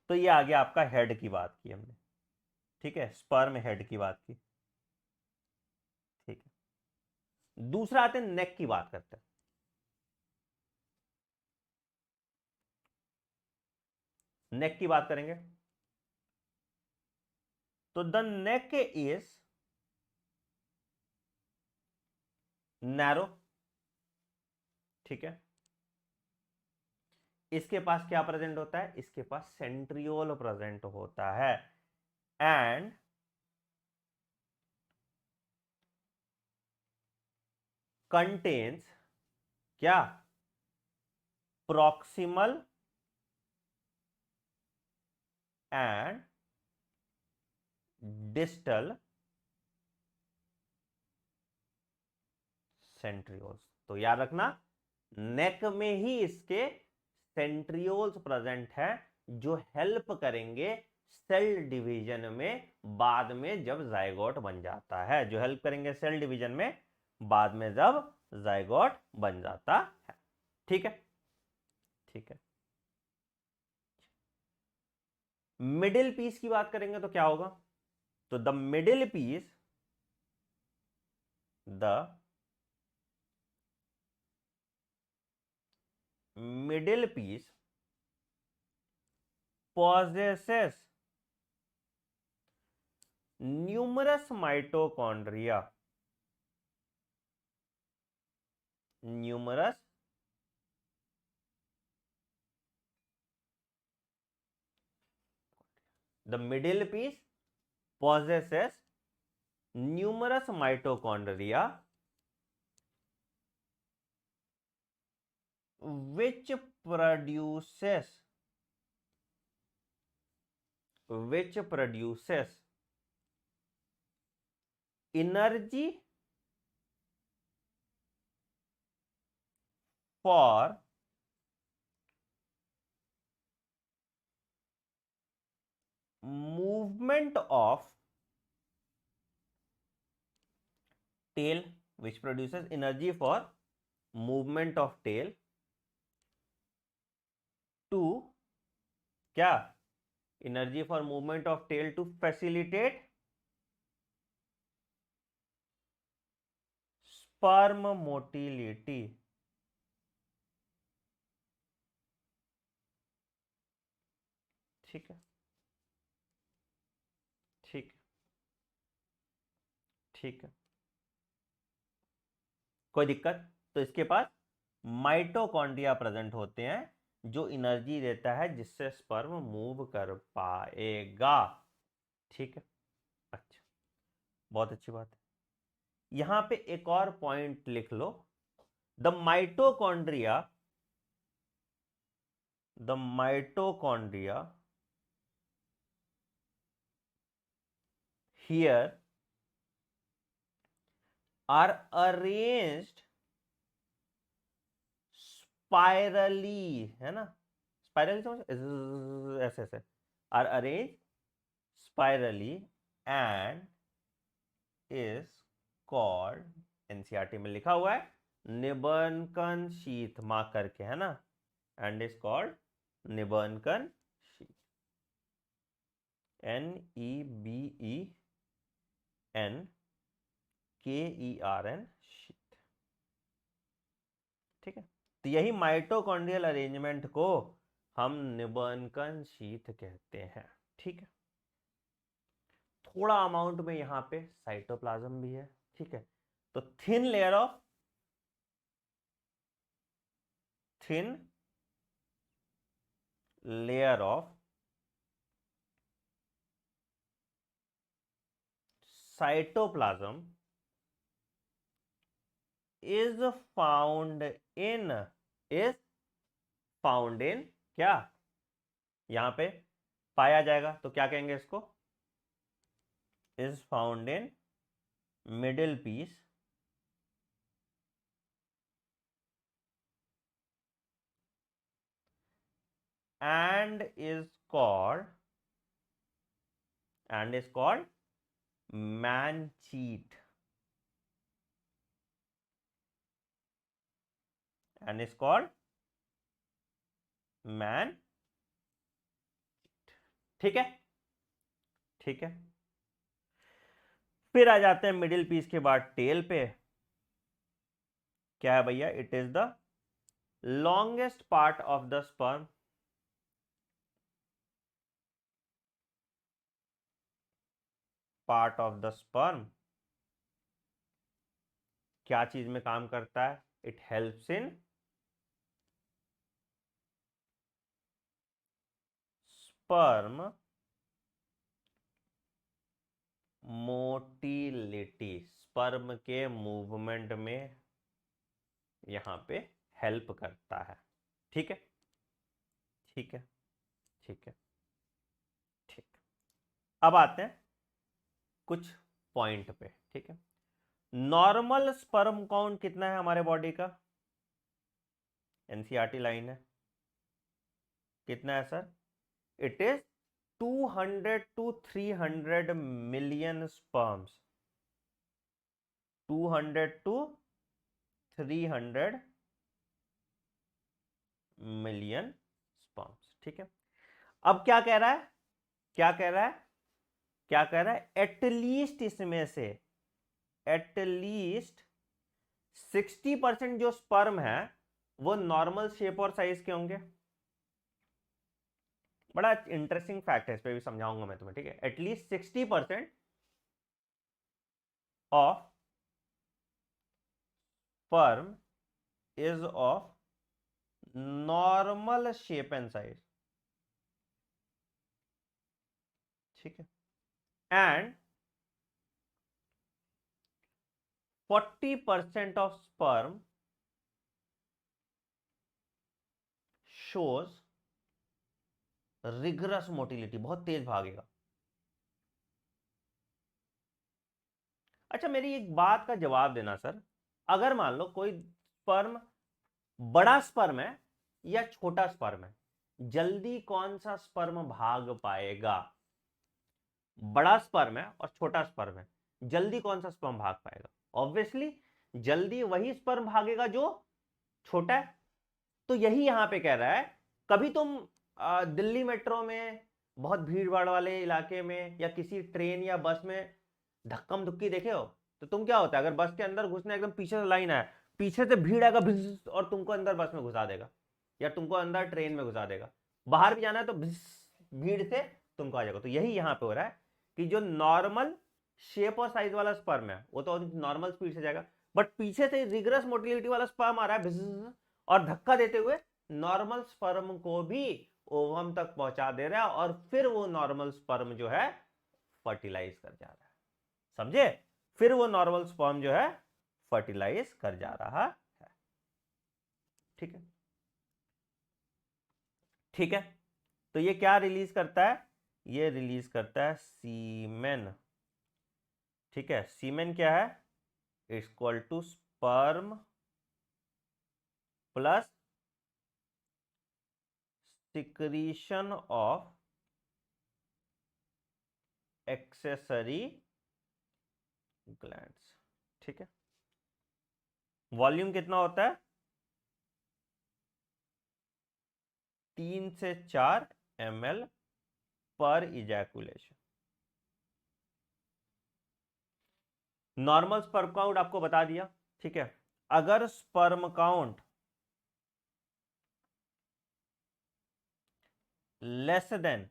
तो ये आ गया आपका हेड की बात की हमने। ठीक है, स्पर्म हेड की बात की। ठीक है, दूसरा आते हैं नेक की बात करते हैं। नेक की बात करेंगे तो द नेक इज नैरो। ठीक है, इसके पास क्या प्रेजेंट होता है? इसके पास सेंट्रियोल प्रेजेंट होता है, एंड कंटेन्स क्या? Proximal and distal centrioles. तो याद रखना, नेक में ही इसके सेंट्रियोल्स प्रेजेंट है जो हेल्प करेंगे सेल डिवीजन में बाद में जब जाइगोट बन जाता है। जो हेल्प करेंगे सेल डिवीजन में बाद में जब जाइगोट बन जाता है। ठीक है, ठीक है। मिडिल पीस की बात करेंगे तो क्या होगा? तो the middle piece, the middle piece possesses numerous mitochondria, numerous the middle piece possesses numerous mitochondria which produces energy for movement of tail, which produces energy for movement of tail to क्या? Energy for movement of tail to facilitate sperm motility. ठीक है, ठीक है, ठीक है। कोई दिक्कत? तो इसके पास माइटोकॉन्ड्रिया प्रेजेंट होते हैं जो एनर्जी देता है जिससे स्पर्म मूव कर पाएगा। ठीक है, अच्छा, बहुत अच्छी बात है। यहां पे एक और पॉइंट लिख लो, the mitochondria here are arranged spirally, है ना? स्पाइरली समझ, ऐसे ऐसे are arrange spirally and is called, NCERT में लिखा हुआ है निबर्नकन शीथ, मार्क करके, है ना? And is called Nebenkern sheath, NEBENKERN sheath. ठीक है, तो यही माइटोकॉन्ड्रियल अरेंजमेंट को हम निबर्नकन शीथ कहते हैं। ठीक है, थोड़ा अमाउंट में यहां पे साइटोप्लाज्म भी है। ठीक है, तो thin layer of cytoplasm is found in is found in क्या यहां पे पाया जाएगा, तो क्या कहेंगे इसको, is found in middle piece and is called Manchite and is called man। ठीक है, ठीक है। फिर आ जाते हैं मिडिल पीस के बाद टेल पे। क्या है भैया, it is the longest part of the sperm, part of the sperm क्या चीज में काम करता है, it helps in sperm motility, sperm के मूवमेंट में यहां पे हेल्प करता है। ठीक है, ठीक है, ठीक है, ठीक। अब आते हैं कुछ पॉइंट पे। ठीक है, नॉर्मल स्पर्म काउंट कितना है हमारे बॉडी का, एनसीईआरटी लाइन है, कितना है sir, it is 200 to 300 million sperms, 200 to 300 million sperms. ठीक है, अब क्या कह रहा है, क्या कह रहा है, क्या कह रहा है, एटलीस्ट इसमें से एटलीस्ट 60% जो स्पर्म है वो नॉर्मल शेप और साइज के होंगे। बड़ा इंटरेस्टिंग फैक्ट है, इस पे भी समझाऊंगा मैं तुम्हें। ठीक है, at least 60% of sperm is of normal shape and size. ठीक है, and 40% of sperm shows rigorous motility, बहुत तेज भागेगा। अच्छा, मेरी एक बात का जवाब देना सर, अगर मान लो कोई स्पर्म बड़ा स्पर्म है या छोटा स्पर्म है, जल्दी कौन सा स्पर्म भाग पाएगा, बड़ा स्पर्म है और छोटा स्पर्म है, जल्दी कौन सा स्पर्म भाग पाएगा, ऑब्वियसली जल्दी वही स्पर्म भागेगा जो छोटा है। तो यही यहां पे कह रहा है, कभी तुम दिल्ली मेट्रो में बहुत भीड़ भाड़ वाले इलाके में या किसी ट्रेन या बस में धक्कम धुक्की देखे हो, तो तुम क्या होता है, अगर बस के अंदर घुसना एकदम पीछे से लाइन है, पीछे से भीड़ आएगा और तुमको अंदर बस में घुसा देगा या तुमको अंदर ट्रेन में घुसा देगा, बाहर भी जाना है तो भीड़ से तुमको आ जाएगा। तो यही यहां पे हो रहा है कि जो नॉर्मल शेप और साइज वाला स्पर्म है वो तो नॉर्मल स्पीड से जाएगा, बट पीछे से रिगरस मोटिलिटी वाला स्पर्म आ रहा है और धक्का देते हुए नॉर्मल स्पर्म को भी ओवम तक पहुंचा दे रहा है और फिर वो नॉर्मल स्पर्म जो है फर्टिलाइज कर जा रहा है। समझे, फिर वो नॉर्मल स्पर्म जो है फर्टिलाइज कर जा रहा है। ठीक है, ठीक है, तो ये क्या रिलीज करता है, ये रिलीज करता है सीमेन। ठीक है, सीमेन क्या है, it's equal to sperm plus secretion of accessory glands. ठीक है, वॉल्यूम कितना होता है, 3 से 4 ml पर इजैकुलेशन। नॉर्मल स्पर्म काउंट आपको बता दिया। ठीक है, अगर sperm count less than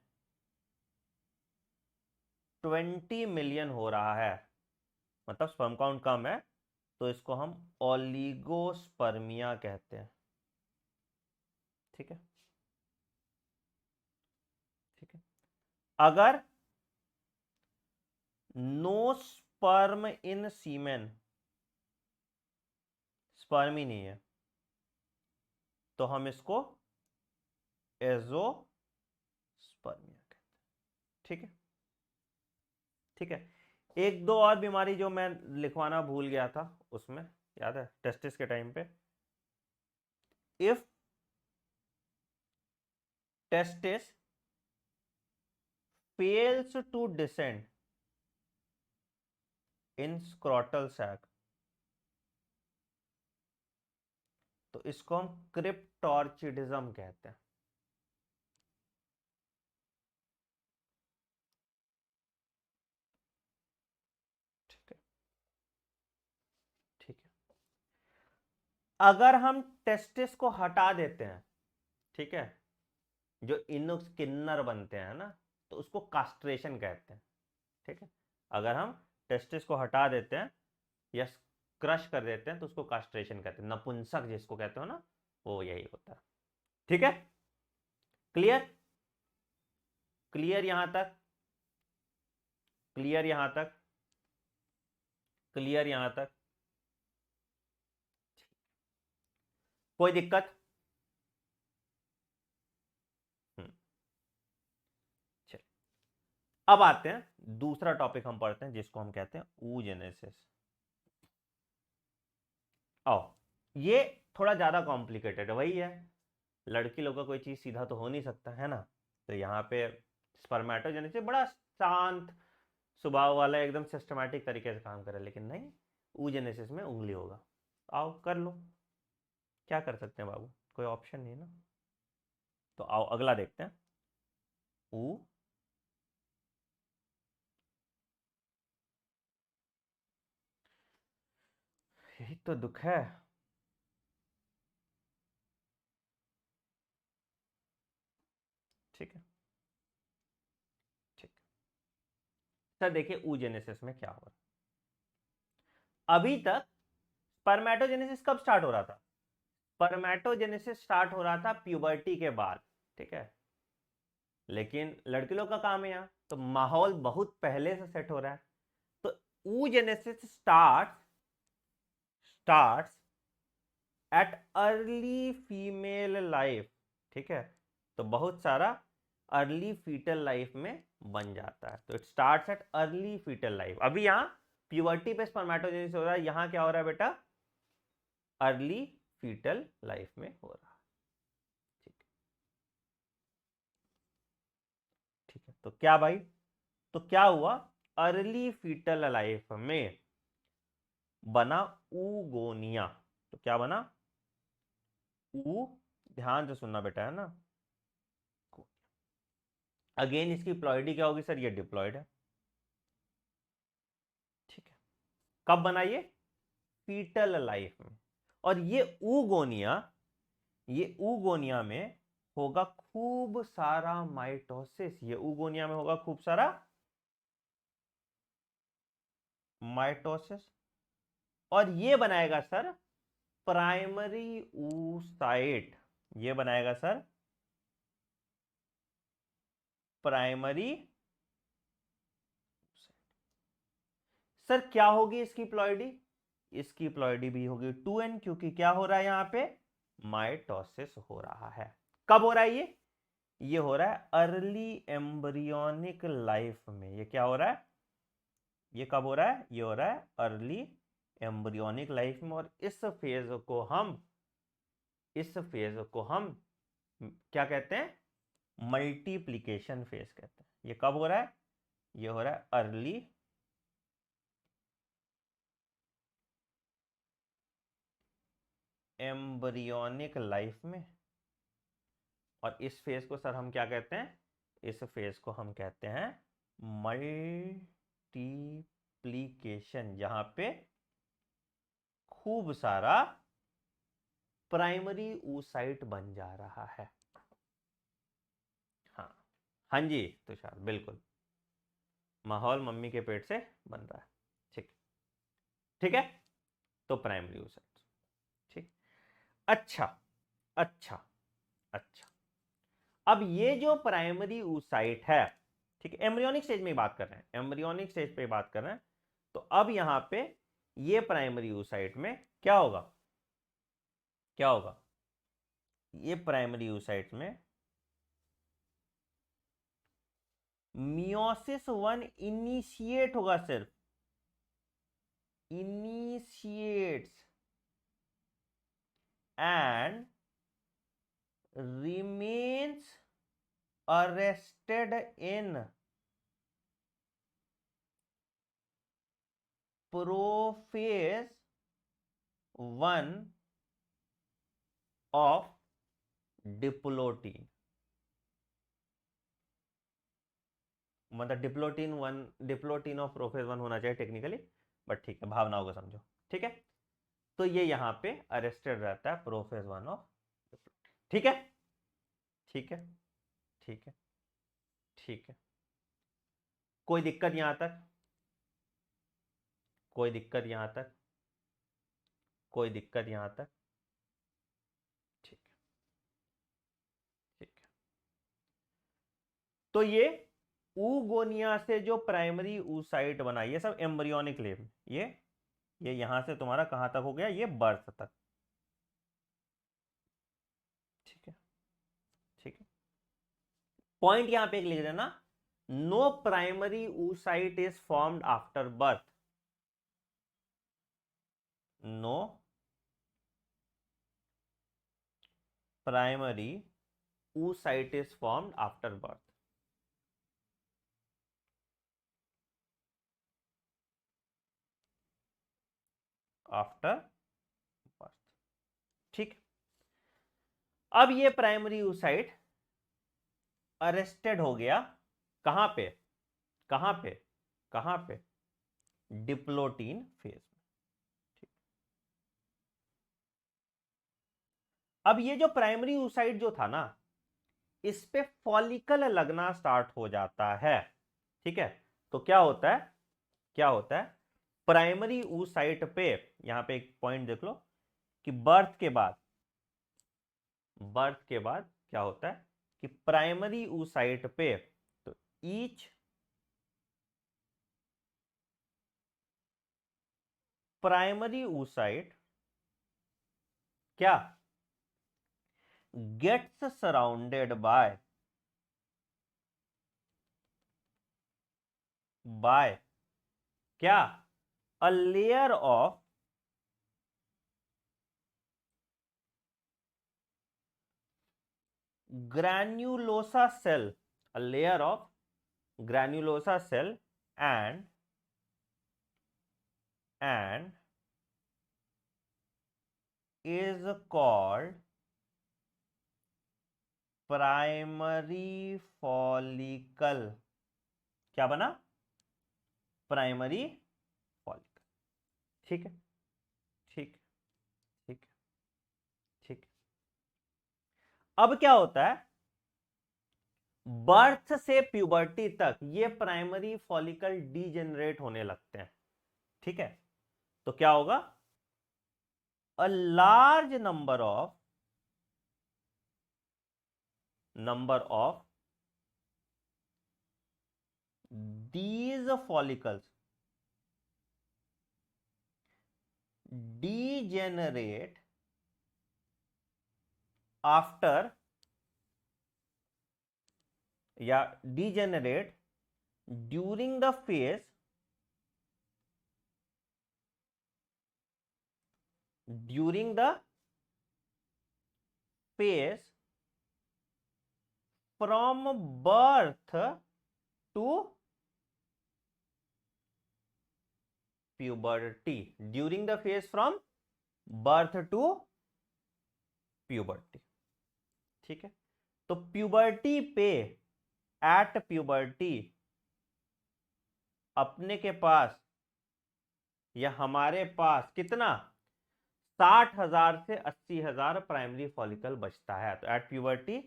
20 million हो रहा है, मतलब स्पर्म काउंट कम है, तो इसको हम ओलिगोस्पर्मिया कहते हैं। ठीक है, अगर no sperm in semen, sperm ही नहीं है, तो हम इसको एजोस्पर्मिया कहते हैं। ठीक है, ठीक है। एक दो और बीमारी जो मैं लिखवाना भूल गया था उसमें, याद है टेस्टिस के टाइम पे, if testis fails to descend in scrotal sac, तो इसको हम क्रिप्टोर्चिडिज्म कहते हैं। ठीक है, ठीक है। अगर हम टेस्टिस को हटा देते हैं, ठीक है, जो इनुक्स किन्नर बनते हैं ना, तो उसको कास्ट्रेशन कहते हैं। ठीक है, अगर हम टेस्टिस को हटा देते हैं या क्रश कर देते हैं तो उसको कास्ट्रेशन कहते हैं। नपुंसक जिसको कहते हो ना, वो यही होता है। ठीक है, क्लियर, क्लियर यहां तक, क्लियर यहां तक, क्लियर यहां तक, कोई दिक्कत? चलिए, अब आते हैं दूसरा टॉपिक हम पढ़ते हैं जिसको हम कहते हैं oogenesis। आओ, ये थोड़ा ज्यादा कॉम्प्लिकेटेड है, वही है, लड़की लोग का कोई चीज सीधा तो हो नहीं सकता है ना। तो यहाँ पे स्पर्मेटोजेनेसिस बड़ा शांत स्वभाव वाला एकदम सिस्टमैटिक तरीके से काम करे, लेकिन नहीं, oogenesis में उंगली होगा। आओ कर लो, क्या कर सकते हैं बाबू, कोई ऑप्शन नहीं ना। तो आओ अगला देखते हैं, ऊ, यही तो दुख है। ठीक है, ठीक। सर देखिए oogenesis में क्या हो रहा है, अभी तक स्पर्मेटोजेनेसिस कब स्टार्ट हो रहा था? स्पर्मेटोजेनेसिस स्टार्ट हो रहा था प्यूबर्टी के बाद। ठीक है, लेकिन लड़की लोग का काम है यहाँ, तो माहौल बहुत पहले से सेट हो रहा है। तो oogenesis starts at early female life. ठीक है, तो बहुत सारा अर्ली फीटल लाइफ में बन जाता है। तो it starts at early foetal life. अभी यहाँ प्यूबर्टी पे स्पर्मेटोजेनेसिस हो रहा है, यहाँ क्या हो रहा है बेटा, अर्ली फीटल लाइफ में हो रहा है। ठीक है, ठीक है। तो क्या भाई, तो क्या हुआ, अर्ली फीटल लाइफ में बना ऊगोनिया। तो क्या बना, ऊ, ध्यान से सुनना बेटा, है ना। अगेन इसकी प्लॉइडी क्या होगी सर, ये डिप्लॉइड है। ठीक है, कब बना ये, फीटल लाइफ में। और ये ऊगोनिया में होगा खूब सारा माइटोसिस, ये ऊगोनिया में होगा खूब सारा माइटोसिस, और ये बनाएगा सर प्राइमरी ऊसाइट। ये बनाएगा सर प्राइमरी। सर क्या होगी इसकी प्लॉइडी, इसकी प्लॉइडी भी होगी 2n, क्योंकि क्या हो रहा है यहाँ पे, माइटोसिस हो रहा है। कब हो रहा है ये हो रहा है अर्ली एम्ब्रियोनिक लाइफ में। ये क्या हो रहा है, ये कब हो रहा है, ये हो रहा है अर्ली एम्ब्रियोनिक लाइफ में। और इस फेज को हम क्या कहते हैं, मल्टीप्लिकेशन फेज कहते हैं। ये कब हो रहा है, ये हो रहा है अर्ली एम्ब्रियोनिक लाइफ में। और इस फेज को सर हम क्या कहते हैं, इस फेज को हम कहते हैं मल्टीप्लिकेशन, जहां पे खूब सारा प्राइमरी oocyte बन जा रहा है। हाँ, हाँ जी तुषार, बिल्कुल, माहौल मम्मी के पेट से बन रहा है। ठीक, ठीक है, तो प्राइमरी oocyte। ठीक, अच्छा, अच्छा, अच्छा। अब ये जो प्राइमरी oocyte है, ठीक है, एम्ब्रियोनिक स्टेज में ही बात कर रहे हैं, एम्ब्रियोनिक स्टेज पे बात कर रहे हैं। तो अब यहां पे ये प्राइमरी oocyte में क्या होगा, क्या होगा, ये प्राइमरी oocyte में मियोसिस 1 इनिशिएट होगा, सिर्फ initiates and remains arrested in prophase 1 of diplotene. मतलब डिप्लोटीन ऑफ प्रोफेज 1 होना चाहिए टेक्निकली, बट ठीक है, भावनाओं को समझो। ठीक है, तो ये यहां पे अरेस्टेड रहता है प्रोफेज 1 ऑफ, ठीक है, ठीक है, ठीक है, ठीक है। कोई दिक्कत यहां तक, कोई दिक्कत यहां तक, कोई दिक्कत यहां तक, ठीक है, ठीक है। तो ये ऊगोनिया से जो प्राइमरी oocyte बना, ये सब एम्ब्रियोनिक लेव, ये यहां से तुम्हारा कहां तक हो गया, ये बर्थ तक। ठीक है, ठीक है। पॉइंट यहां पे एक लिख देना, no primary oocyte is formed after birth, no primary oocyte is formed after birth। After birth, ठीक। अब ये प्राइमरी oocyte अरेस्टेड हो गया, कहां पे, कहां पे, कहां पे, डिप्लोटीन फेज में। ठीक। अब ये जो प्राइमरी oocyte जो था ना, इस पे फॉलिकल लगना स्टार्ट हो जाता है। ठीक है, तो क्या होता है, क्या होता है, प्राइमरी oocyte पे, यहां पे एक पॉइंट देख लो कि बर्थ के बाद, बर्थ के बाद क्या होता है कि प्राइमरी oocyte पे, तो ईच प्राइमरी oocyte क्या गेट्स सराउंडेड बाय क्या, a layer of granulosa cell, a layer of granulosa cell and is called primary follicle। क्या बना, प्राइमरी फॉलिकल। ठीक है, ठीक, ठीक, ठीक। अब क्या होता है, बर्थ से प्यूबर्टी तक ये प्राइमरी फॉलिकल डीजेनरेट होने लगते हैं। ठीक है, तो क्या होगा, a large number of these follicles degenerate after या degenerate during the phase from birth to puberty, during the phase from birth to puberty। ठीक है, तो प्यूबर्टी पे, एट प्यूबर्टी, अपने के पास या हमारे पास कितना, 60,000 से 80,000 प्राइमरी फॉलिकल बचता है। तो at puberty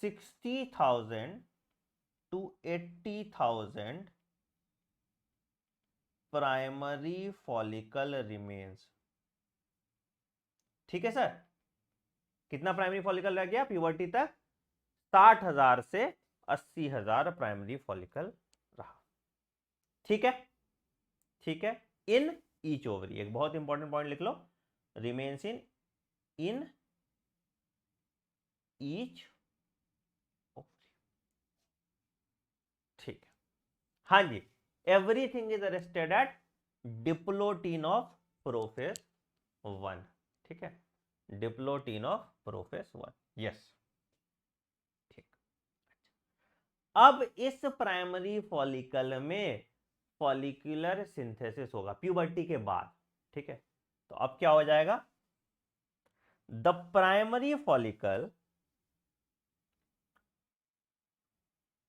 60,000 to 80,000 primary follicle remains. ठीक है सर, कितना प्राइमरी फॉलिकल रह गया प्यूबर्टी तक, 60,000 से 80,000 प्राइमरी फॉलिकल रहा। ठीक है, ठीक है। इन ईच ओवरी, एक बहुत इंपॉर्टेंट पॉइंट लिख लो, रिमेन्स इन ईच ओवरी। ठीक है, हाँ जी। Everything is arrested at diplotene of prophase 1। ठीक है, डिप्लोटीन ऑफ प्रोफेस 1, यस। ठीक, अब इस प्राइमरी फॉलिकल में फॉलिकुलर सिंथेसिस होगा प्यूबर्टी के बाद। ठीक है, तो अब क्या हो जाएगा, the primary follicle,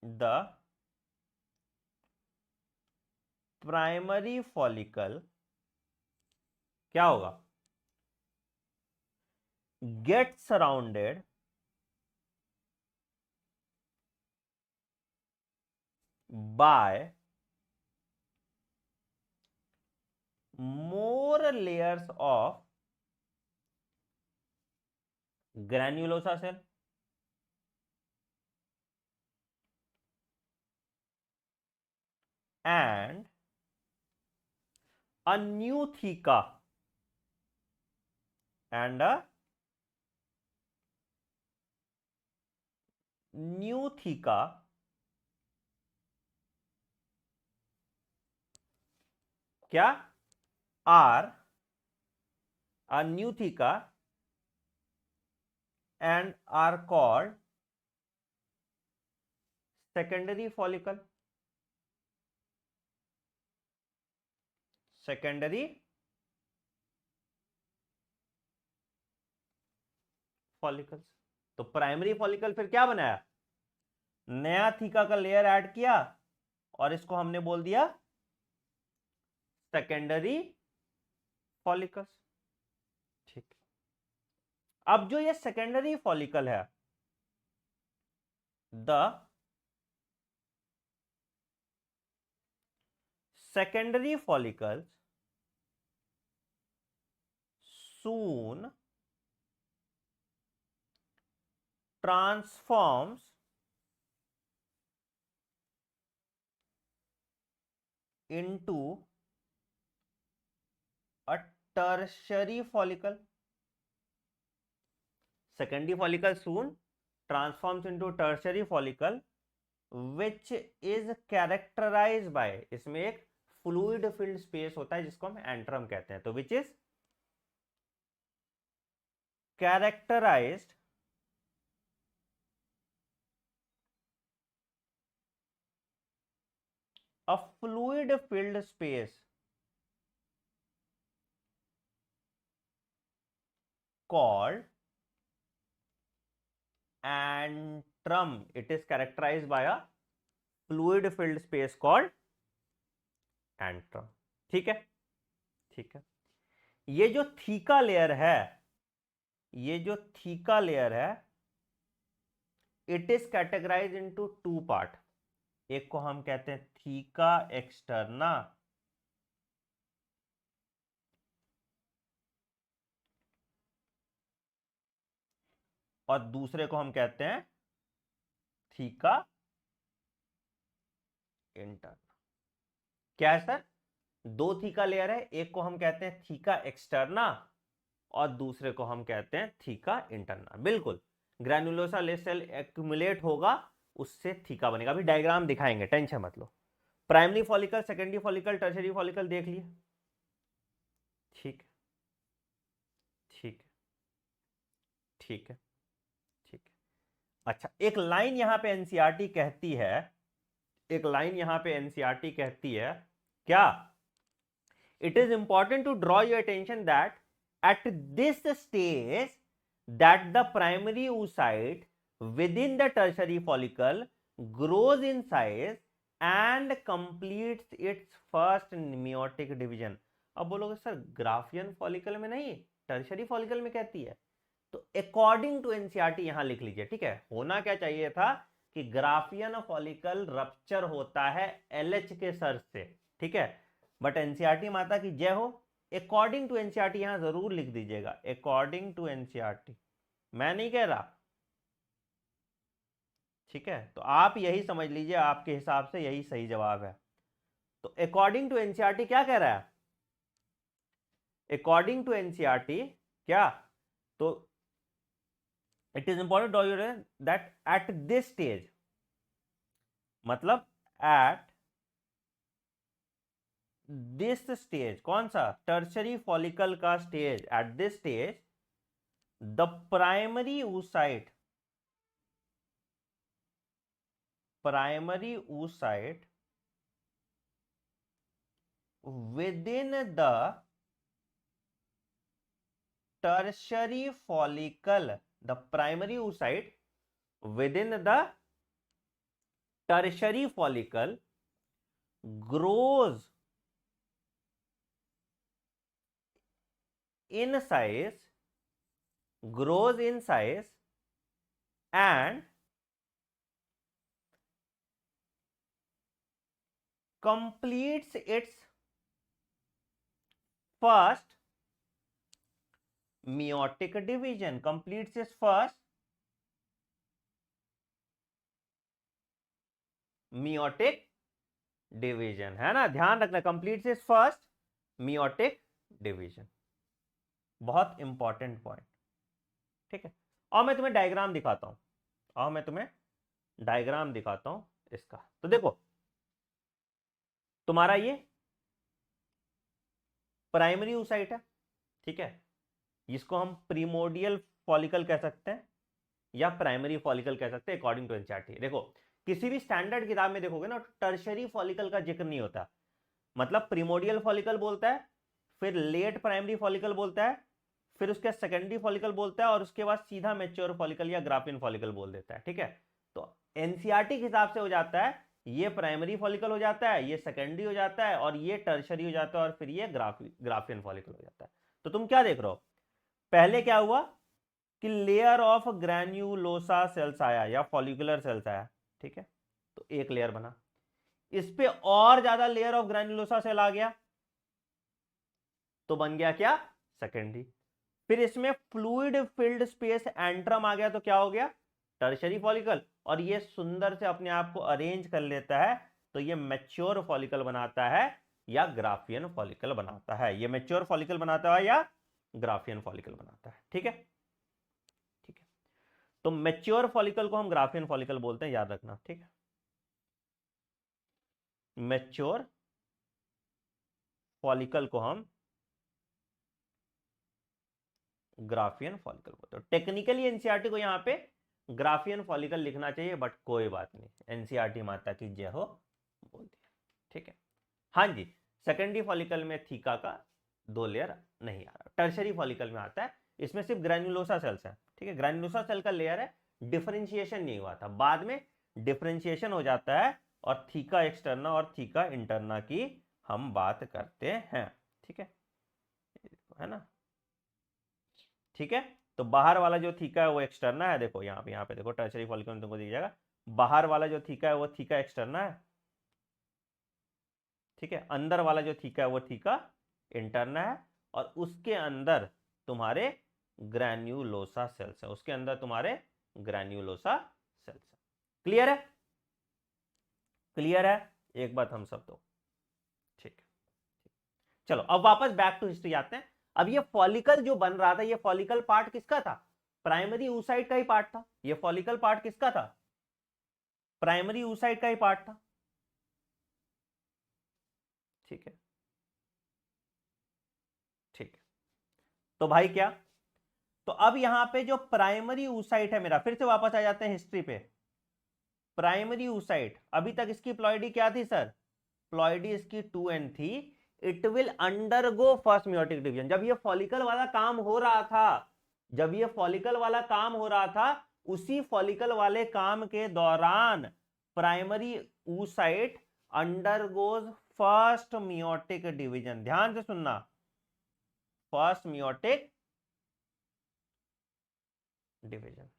the primary follicle क्या होगा, get surrounded by more layers of granulosa cell and a new theca and a new theca क्या, are a new theca and are called secondary follicle, secondary follicles। तो primary follicle फिर क्या बनाया, नया theca का layer add किया और इसको हमने बोल दिया सेकेंडरी फॉलिकल्स। ठीक, अब जो ये सेकेंडरी फॉलिकल है, the secondary follicles soon transforms into a tertiary follicle, secondary follicle soon transforms into tertiary follicle which is characterized by, इसमें एक फ्लूइड फिल्ड स्पेस होता है जिसको हम एंट्रम कहते हैं, तो which is characterized a fluid filled space called antrum, it is characterized by a fluid filled space called antrum। ठीक है, ठीक है। ये जो थीका लेयर है, ये जो थीका लेयर है, it is categorize into two part, एक को हम कहते हैं थीका एक्सटर्ना और दूसरे को हम कहते हैं थीका इंटरना। क्या है सर, दो थीका लेयर है, एक को हम कहते हैं थीका एक्सटर्ना और दूसरे को हम कहते हैं थीका इंटरना। बिल्कुल, ग्रैन्युलोसा सेल एक्यूमुलेट होगा, उससे थीका बनेगा। अभी डायग्राम दिखाएंगे, टेंशन मत लो। Primary follicle, secondary follicle, tertiary follicle देख लिए। ठीक, ठीक, ठीक है, ठीक है। अच्छा, एक लाइन यहां पे एनसीईआरटी कहती है, एक लाइन यहां पे एनसीईआरटी कहती है क्या, it is important to draw your attention that at this stage that the primary oocyte within the tertiary follicle grows in size and completes its first meiotic division। अब बोलोगे सर ग्राफियन फॉलिकल में नहीं, tertiary follicle में कहती है, तो according to NCERT यहां लिख लीजिए। ठीक है, होना क्या चाहिए था कि ग्राफियन फॉलिकल रप्चर होता है एलएच के सर से। ठीक है, बट एनसीईआरटी माता की जय हो, अकॉर्डिंग टू एनसीईआरटी यहां जरूर लिख दीजिएगा, अकॉर्डिंग टू एनसीईआरटी, मैं नहीं कह रहा। ठीक है, तो आप यही समझ लीजिए, आपके हिसाब से यही सही जवाब है। तो अकॉर्डिंग टू एनसीईआरटी क्या कह रहा है, अकॉर्डिंग टू एनसीईआरटी क्या, तो it is important that at this stage, मतलब एट दिस स्टेज, कौन सा, टर्शरी फॉलिकल का stage, at this stage the primary oocyte, primary oocyte within the tertiary follicle, the primary oocyte within the tertiary follicle grows in size, grows in size and completes its first meiotic division, completes its first meiotic division, है ना, ध्यान रखना, complete is first meiotic division, बहुत important point. ठीक है, और मैं तुम्हें डायग्राम दिखाता हूं, और मैं तुम्हें डायग्राम दिखाता हूं इसका। तो देखो, तुम्हारा ये प्राइमरी oocyte है, ठीक है, इसको हम प्रीमोडियल फॉलिकल कह सकते हैं या प्राइमरी फॉलिकल कह सकते हैं अकॉर्डिंग टू एनसीईआरटी। देखो, किसी भी स्टैंडर्ड किताब में देखोगे ना, टर्शरी फॉलिकल का जिक्र नहीं होता, मतलब प्रीमोडियल फॉलिकल बोलता है, फिर लेट प्राइमरी फॉलिकल बोलता है, फिर उसके सेकेंडरी फॉलिकल बोलता है, और उसके बाद सीधा मैच्योर फॉलिकल या ग्राफिन फॉलिकल बोल देता है। ठीक है, तो एनसीईआरटी के हिसाब से हो जाता है, ये प्राइमरी फॉलिकल हो जाता है, ये सेकेंडरी हो जाता है, और ये टर्शरी हो जाता है, और फिर ये ग्राफिन फॉलिकल हो जाता है। तो तुम क्या देख रहे हो, पहले क्या हुआ कि लेयर ऑफ ग्रैन्युलोसा सेल्स आया या फॉलिकुलर सेल्स आया, ठीक है, तो एक लेयर बना, इस पे और ज्यादा लेयर ऑफ ग्रैन्युलोसा सेल आ गया, तो बन गया क्या, सेकेंडरी। फिर इसमें फ्लूइड फिल्ड स्पेस एंट्रम आ गया, तो क्या हो गया, टर्शरी फॉलिकल, और ये सुंदर से अपने आप को अरेंज कर लेता है, तो ये मैच्योर फॉलिकल बनाता है या ग्राफियन फॉलिकल बनाता है, ये मैच्योर फॉलिकल बनाता है या ग्राफियन फॉलिकल बनाता है। ठीक है, ठीक है, तो मैच्योर फॉलिकल को हम ग्राफियन फॉलिकल बोलते हैं, याद रखना। ठीक है, मैच्योर फॉलिकल को हम ग्राफियन फॉलिकल बोलते हैं। टेक्निकली एनसीईआरटी को यहां पे ग्राफियन फॉलिकल लिखना चाहिए, बट कोई बात नहीं, एनसीईआरटी माता की जय हो बोल दिया। ठीक है, हाँ जी, सेकेंडरी फॉलिकल में थीका का 2 लेयर नहीं आ रहा, टर्शरी फॉलिकल में आता है, इसमें सिर्फ ग्रैन्युलोसा सेल्स है। ठीक है, ग्रैन्युलोसा सेल का लेयर है, डिफरेंशिएशन नहीं हुआ था, बाद में डिफरेंशिएशन हो जाता है, और थीका एक्सटर्ना और थीका इंटरना की हम बात करते हैं। ठीक है ना, ठीक है, तो बाहर वाला जो थीका है वो एक्सटर्ना है, देखो यहाँ पे देखो, टर्शरी फॉलिकल में तुमको दिख जाएगा, बाहर वाला जो थीका है वो थीका एक्सटर्ना है, ठीक है, अंदर वाला जो थीका है वो थीका इंटरना है, और उसके अंदर तुम्हारे ग्रैन्युलोसा सेल्स है, उसके अंदर तुम्हारे ग्रैन्युलोसा सेल्स है। क्लियर है, क्लियर है, एक बात हम सब तो, ठीक है, चलो अब वापस बैक टू हिस्ट्री आते हैं। अब ये फॉलिकल जो बन रहा था, ये फॉलिकल पार्ट किसका था, प्राइमरी oocyte का ही पार्ट था, ये फॉलिकल पार्ट किसका था, प्राइमरी oocyte का ही पार्ट था। ठीक है, ठीक है, तो भाई क्या, तो अब यहां पे जो प्राइमरी oocyte है मेरा, फिर से वापस आ जाते हैं हिस्ट्री पे, प्राइमरी oocyte, अभी तक इसकी प्लॉइडी क्या थी सर, प्लॉइडी इसकी 2n थी, it will undergo first meiotic division. जब ये फॉलिकल वाला काम हो रहा था, जब ये फॉलिकल वाला काम हो रहा था, उसी फॉलिकल वाले काम के दौरान primary oocyte undergoes first meiotic division, ध्यान से सुनना, फर्स्ट मियोटिक डिवीजन।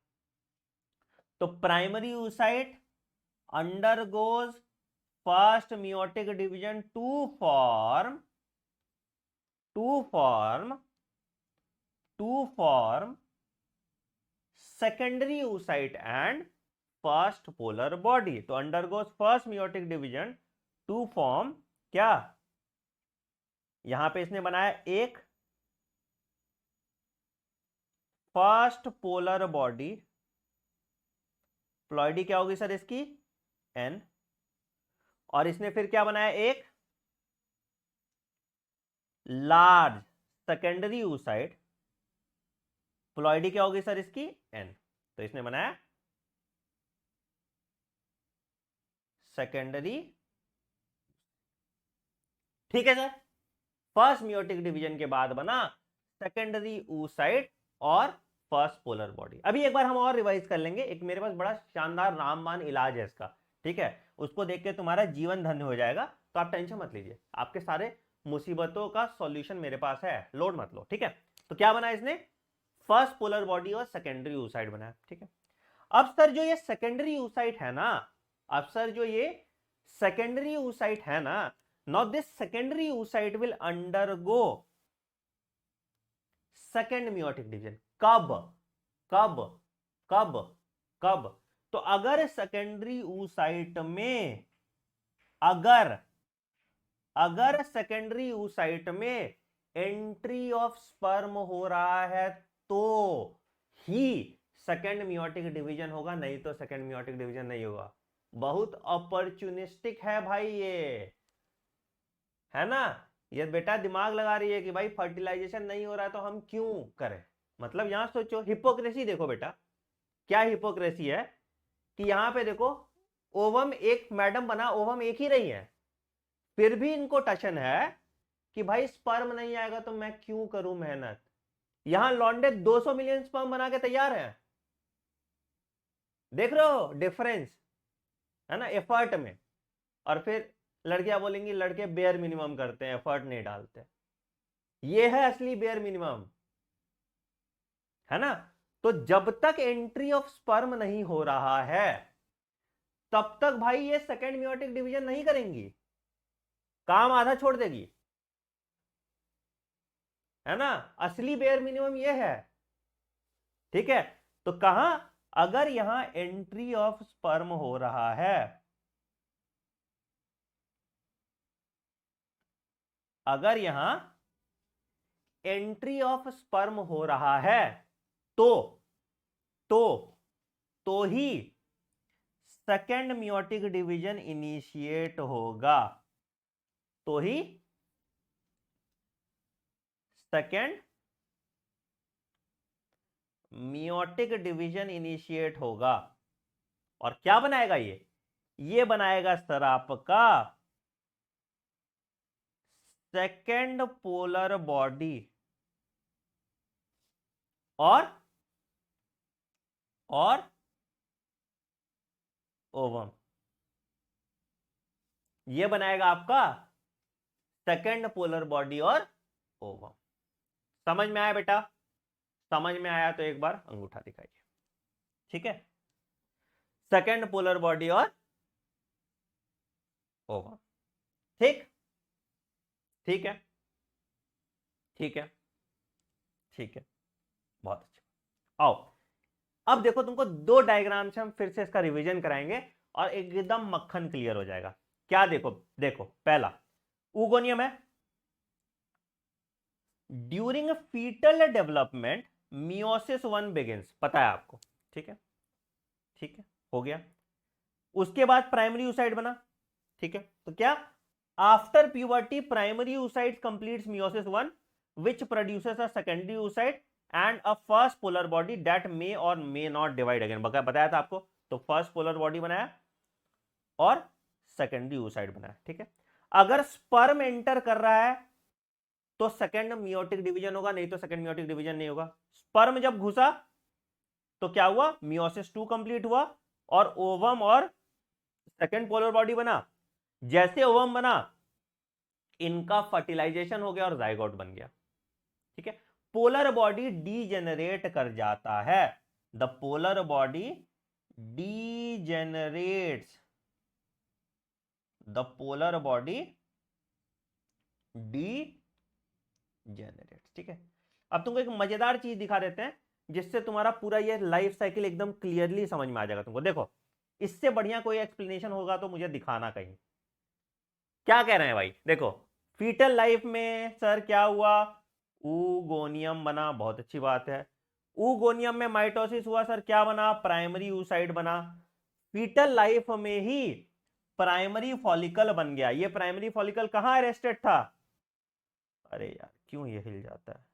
तो primary oocyte undergoes first meiotic division to form secondary oocyte and first polar body, तो undergoes first meiotic division to form क्या, यहां पे इसने बनाया एक फर्स्ट पोलर बॉडी, प्लॉइडी क्या होगी सर इसकी, एन, और इसने फिर क्या बनाया एक लार्ज सेकेंडरी oocyte, प्लॉइडी क्या होगी सर इसकी, एन, तो इसने बनाया सेकेंडरी, ठीक है सर। फर्स्ट मियोटिक डिवीजन के बाद बना सेकेंडरी oocyte और फर्स्ट पोलर बॉडी। अभी एक बार हम और रिवाइज कर लेंगे, एक मेरे पास बड़ा शानदार रामबाण इलाज है इसका, ठीक है, उसको देख के तुम्हारा जीवन धन्य हो जाएगा, तो आप टेंशन मत लीजिए, आपके सारे मुसीबतों का सॉल्यूशन मेरे पास है, लोड मत लो, ठीक है। तो क्या बना इसने, फर्स्ट पोलर बॉडी और सेकेंडरी oocyte बनाया, ठीक है। अब सर जो ये सेकेंडरी oocyte है ना, अब सर जो ये सेकेंडरी oocyte है ना, now this secondary oocyte will undergo second meiotic division, कब कब कब कब, तो अगर सेकेंडरी oocyte में अगर सेकेंडरी oocyte में एंट्री ऑफ स्पर्म हो रहा है तो ही सेकेंड मियोटिक डिवीजन होगा, नहीं तो सेकेंड मियोटिक डिवीजन नहीं होगा। बहुत अपॉर्चुनिस्टिक है भाई ये, है ना, ये बेटा दिमाग लगा रही है कि भाई फर्टिलाइजेशन नहीं हो रहा है तो हम क्यों करें, मतलब यहां सोचो, हिपोक्रेसी देखो बेटा, क्या हिपोक्रेसी है कि यहां पे देखो ओवम एक मैडम बना, ओवम एक ही रही है, फिर भी इनको टशन है कि भाई स्पर्म नहीं आएगा तो मैं क्यों करूं मेहनत। यहां लॉन्डे 200 मिलियन स्पर्म बना के तैयार है, देख रहे हो डिफरेंस, है ना, एफर्ट में, और फिर लड़कियां बोलेंगी लड़के बेयर मिनिमम करते हैं, एफर्ट नहीं डालते, ये है असली बेयर मिनिमम, है ना। तो जब तक एंट्री ऑफ स्पर्म नहीं हो रहा है तब तक भाई ये सेकेंड मियोटिक डिवीजन नहीं करेंगी, काम आधा छोड़ देगी, है ना, असली बेयर मिनिमम ये है, ठीक है। तो कहां, अगर यहां एंट्री ऑफ स्पर्म हो रहा है, अगर यहां एंट्री ऑफ स्पर्म हो रहा है तो तो तो ही सेकेंड मियोटिक डिवीजन इनिशिएट होगा, तो ही सेकेंड मियोटिक डिवीजन इनिशिएट होगा, और क्या बनाएगा ये बनाएगा सर आपका सेकेंड पोलर बॉडी और ओवम, ये बनाएगा आपका सेकेंड पोलर बॉडी और ओवम। समझ में आया बेटा, समझ में आया तो एक बार अंगूठा दिखाइए, ठीक है, सेकेंड पोलर बॉडी और ओवम, ठीक, ठीक है, ठीक है, ठीक है, बहुत अच्छा। आओ अब देखो, तुमको दो डायग्राम से हम फिर से इसका रिवीजन कराएंगे और एकदम मक्खन क्लियर हो जाएगा। क्या देखो, देखो पहला ऊगोनियम है, during foetal development meiosis 1 begins, पता है आपको, ठीक है, ठीक है, हो गया। उसके बाद प्राइमरी oocyte बना, ठीक है, तो क्या, after puberty primary oocyte completes meiosis 1 which produces a secondary oocyte and a first polar body that may or may not divide again, बताया था आपको। तो फर्स्ट पोलर बॉडी बनाया और सेकेंडरी oocyte बनाया, ठीक है। अगर स्पर्म एंटर कर रहा है तो सेकेंड मियोटिक डिवीजन होगा, नहीं तो सेकेंड मियोटिक डिवीजन नहीं होगा। स्पर्म जब घुसा तो क्या हुआ, मियोसिस 2 कंप्लीट हुआ और ओवम और सेकेंड पोलर बॉडी बना। जैसे ओवम बना इनका फर्टिलाइजेशन हो गया और जाइगोट बन गया, ठीक है। पोलर बॉडी डीजेनरेट कर जाता है, the polar body degenerates, the polar body degenerates, ठीक है। अब तुमको एक मजेदार चीज दिखा देते हैं जिससे तुम्हारा पूरा ये लाइफ साइकिल एकदम क्लियरली समझ में आ जाएगा तुमको। देखो इससे बढ़िया कोई एक्सप्लेनेशन होगा तो मुझे दिखाना कहीं। क्या कह रहे हैं भाई, देखो फीटल लाइफ में सर क्या हुआ, ऊगोनियम बना, बहुत अच्छी बात है। ऊगोनियम में माइटोसिस हुआ सर, क्या बना, प्राइमरी oocyte बना। फीटल लाइफ में ही प्राइमरी फॉलिकल बन गया। ये प्राइमरी फॉलिकल कहां अरेस्टेड था, अरे यार क्यों ये हिल जाता है,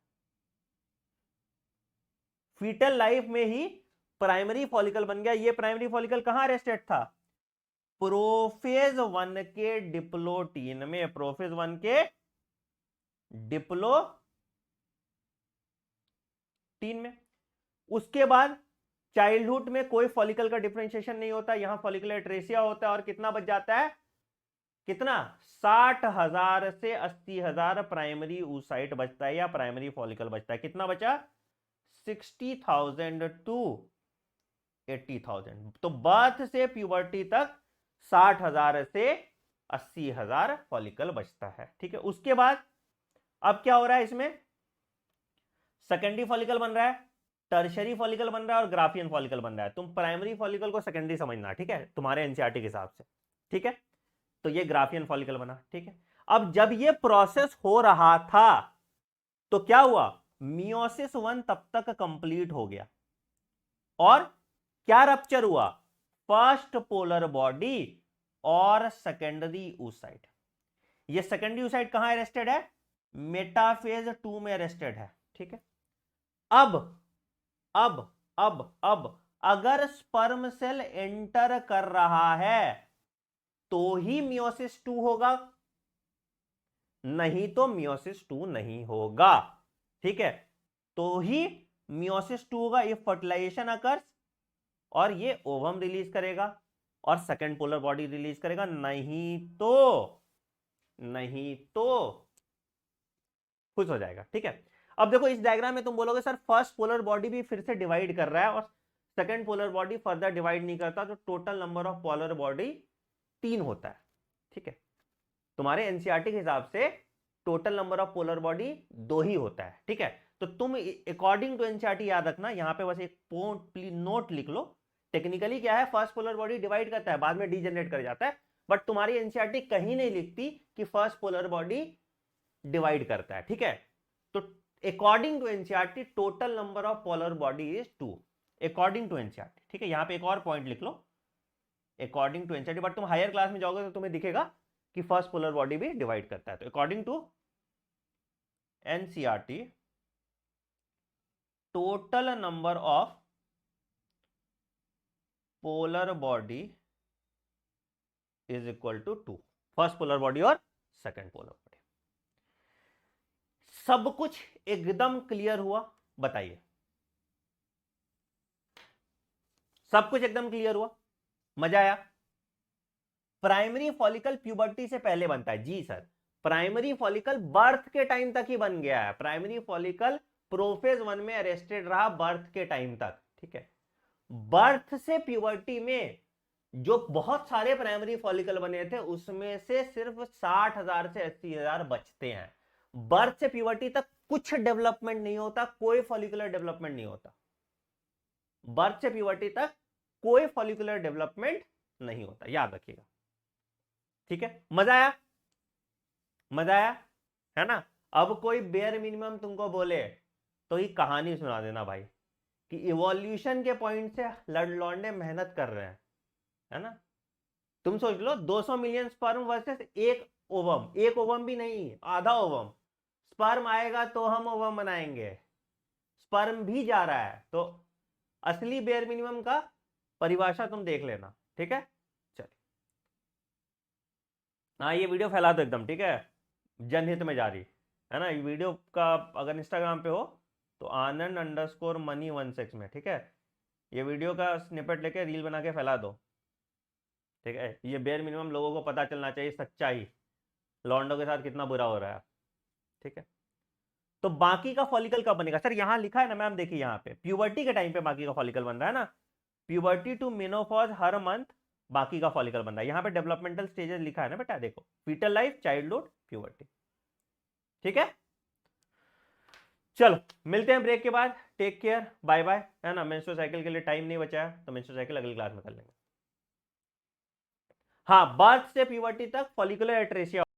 फीटल लाइफ में ही प्राइमरी फॉलिकल बन गया। ये प्राइमरी फॉलिकल कहां अरेस्टेड था, प्रोफेज 1 के डिप्लोटीन में, प्रोफेज 1 के डिप्लोटीन में। उसके बाद चाइल्डहुड में कोई फॉलिकल का डिफरेंशिएशन नहीं होता, यहां फॉलिकुलर एट्रेसिया होता है, और कितना बच जाता है, कितना, 60,000 से 80,000 प्राइमरी oocyte बचता है, या प्राइमरी फॉलिकल बचता है। कितना बचा, 60,000 टू 80,000। तो बर्थ से प्यूबर्टी तक 60,000 से 80,000 फॉलिकल बचता है, ठीक है। उसके बाद अब क्या हो रहा है, इसमें सेकेंडरी फॉलिकल बन रहा है, टर्शरी फॉलिकल बन रहा है, और ग्राफियन फॉलिकल बन रहा है। तुम प्राइमरी फॉलिकल को सेकेंडरी समझना, ठीक है, तुम्हारे एनसीईआरटी के हिसाब से, ठीक है। तो ये ग्राफियन फॉलिकल बना, ठीक है। अब जब ये प्रोसेस हो रहा था तो क्या हुआ, मियोसिस 1 तब तक कंप्लीट हो गया, और क्या रप्चर हुआ, फर्स्ट पोलर बॉडी और सेकेंडरी oocyte। ये सेकेंडरी oocyte कहां अरेस्टेड है, मेटाफेज 2 में अरेस्टेड है, ठीक है। अब अब अब अगर स्पर्म सेल एंटर कर रहा है तो ही मियोसिस 2 होगा, नहीं तो मियोसिस 2 नहीं होगा, ठीक है। तो ही मियोसिस 2 होगा, ये फर्टिलाइजेशन अकर्स, और ये ओवम रिलीज करेगा और सेकेंड पोलर बॉडी रिलीज करेगा, नहीं तो खुश हो जाएगा, ठीक है। अब देखो इस डायग्राम में तुम बोलोगे सर फर्स्ट पोलर बॉडी भी फिर से डिवाइड कर रहा है और second polar body further divide नहीं करता, तो total number of polar body 3 होता है, ठीक है। तुम्हारे एनसीईआरटी के हिसाब से total number of polar body 2 ही होता है, ठीक है। तो तुम अकॉर्डिंग टू एनसीईआरटी याद रखना, यहां पे बस एक नोट लिख लो, टेक्निकली क्या है, फर्स्ट पोलर बॉडी डिवाइड करता है, बाद में डीजनरेट कर जाता है, बट तुम्हारी एनसीईआरटी कहीं नहीं लिखती कि फर्स्ट पोलर बॉडी डिवाइड करता है, ठीक है। तो according to NCERT total number of polar body is 2, according to NCERT, ठीक है। यहां पे एक और पॉइंट लिख लो, अकॉर्डिंग टू एनसीईआरटी, बट तुम हायर क्लास में जाओगे तो तुम्हें दिखेगा कि फर्स्ट पोलर बॉडी भी डिवाइड करता है। तो according to NCERT total number of polar body is equal to 2, first polar body और सेकेंड पोलर बॉडी। सब कुछ एकदम क्लियर हुआ, बताइए, सब कुछ एकदम क्लियर हुआ, मजा आया। प्राइमरी फॉलिकल प्यूबर्टी से पहले बनता है, जी सर, प्राइमरी फॉलिकल बर्थ के टाइम तक ही बन गया है, प्राइमरी फॉलिकल प्रोफेज 1 में अरेस्टेड रहा बर्थ के टाइम तक, ठीक है। बर्थ से प्यूबर्टी में जो बहुत सारे प्राइमरी फॉलिकल बने थे उसमें से सिर्फ 60,000 से 80,000 बचते हैं। बर्थ से प्यूबर्टी तक कुछ डेवलपमेंट नहीं होता, कोई फॉलिकुलर डेवलपमेंट नहीं होता, बर्थ से प्यूबर्टी तक कोई फॉलिकुलर डेवलपमेंट नहीं होता, याद रखिएगा, ठीक है। मजा आया, मजा आया है ना। अब कोई बेयर मिनिमम तुमको बोले तो ये कहानी सुना देना भाई, कि इवोल्यूशन के पॉइंट से लौंडे मेहनत कर रहे हैं, है ना। तुम सोच लो 200 मिलियन स्पर्म वर्सेस एक ओवम भी नहीं, आधा ओवम, स्पर्म आएगा तो हम ओवम बनाएंगे, स्पर्म भी जा रहा है, तो असली बेयर मिनिमम का परिभाषा तुम देख लेना, ठीक है। चलिए, हाँ ये वीडियो फैला दो एकदम, ठीक है, जनहित में जारी, है ना। ये वीडियो का अगर इंस्टाग्राम पे हो तो आनंद_मनी16 में, ठीक है, ये वीडियो का स्निपेट लेके रील बना के फैला दो, ठीक है। ये बेयर मिनिमम लोगों को पता चलना चाहिए, सच्चाई, लॉन्डो के साथ कितना बुरा हो रहा है, ठीक है। तो बाकी का फॉलिकल कब बनेगा सर, यहां लिखा है ना मैम, देखिए यहां पे प्यूबर्टी के टाइम पे बाकी का फॉलिकल बन रहा है ना, प्यूबर्टी टू मेनोपॉज हर मंथ बाकी का फॉलिकल बन रहा है। यहां पे डेवलपमेंटल स्टेजेस लिखा है ना बेटा, देखो, फीटल लाइफ, चाइल्डहुड, प्यूबर्टी, ठीक है। चलो मिलते हैं ब्रेक के बाद, टेक केयर, बाय बाय, है ना। मेंस्ट्रुअल साइकिल के लिए टाइम नहीं बचा है तो मेंस्ट्रुअल साइकिल अगली क्लास में कर लेंगे। हाँ, बर्थ से प्यूबर्टी तक फॉलिकुलर एट्रेसिया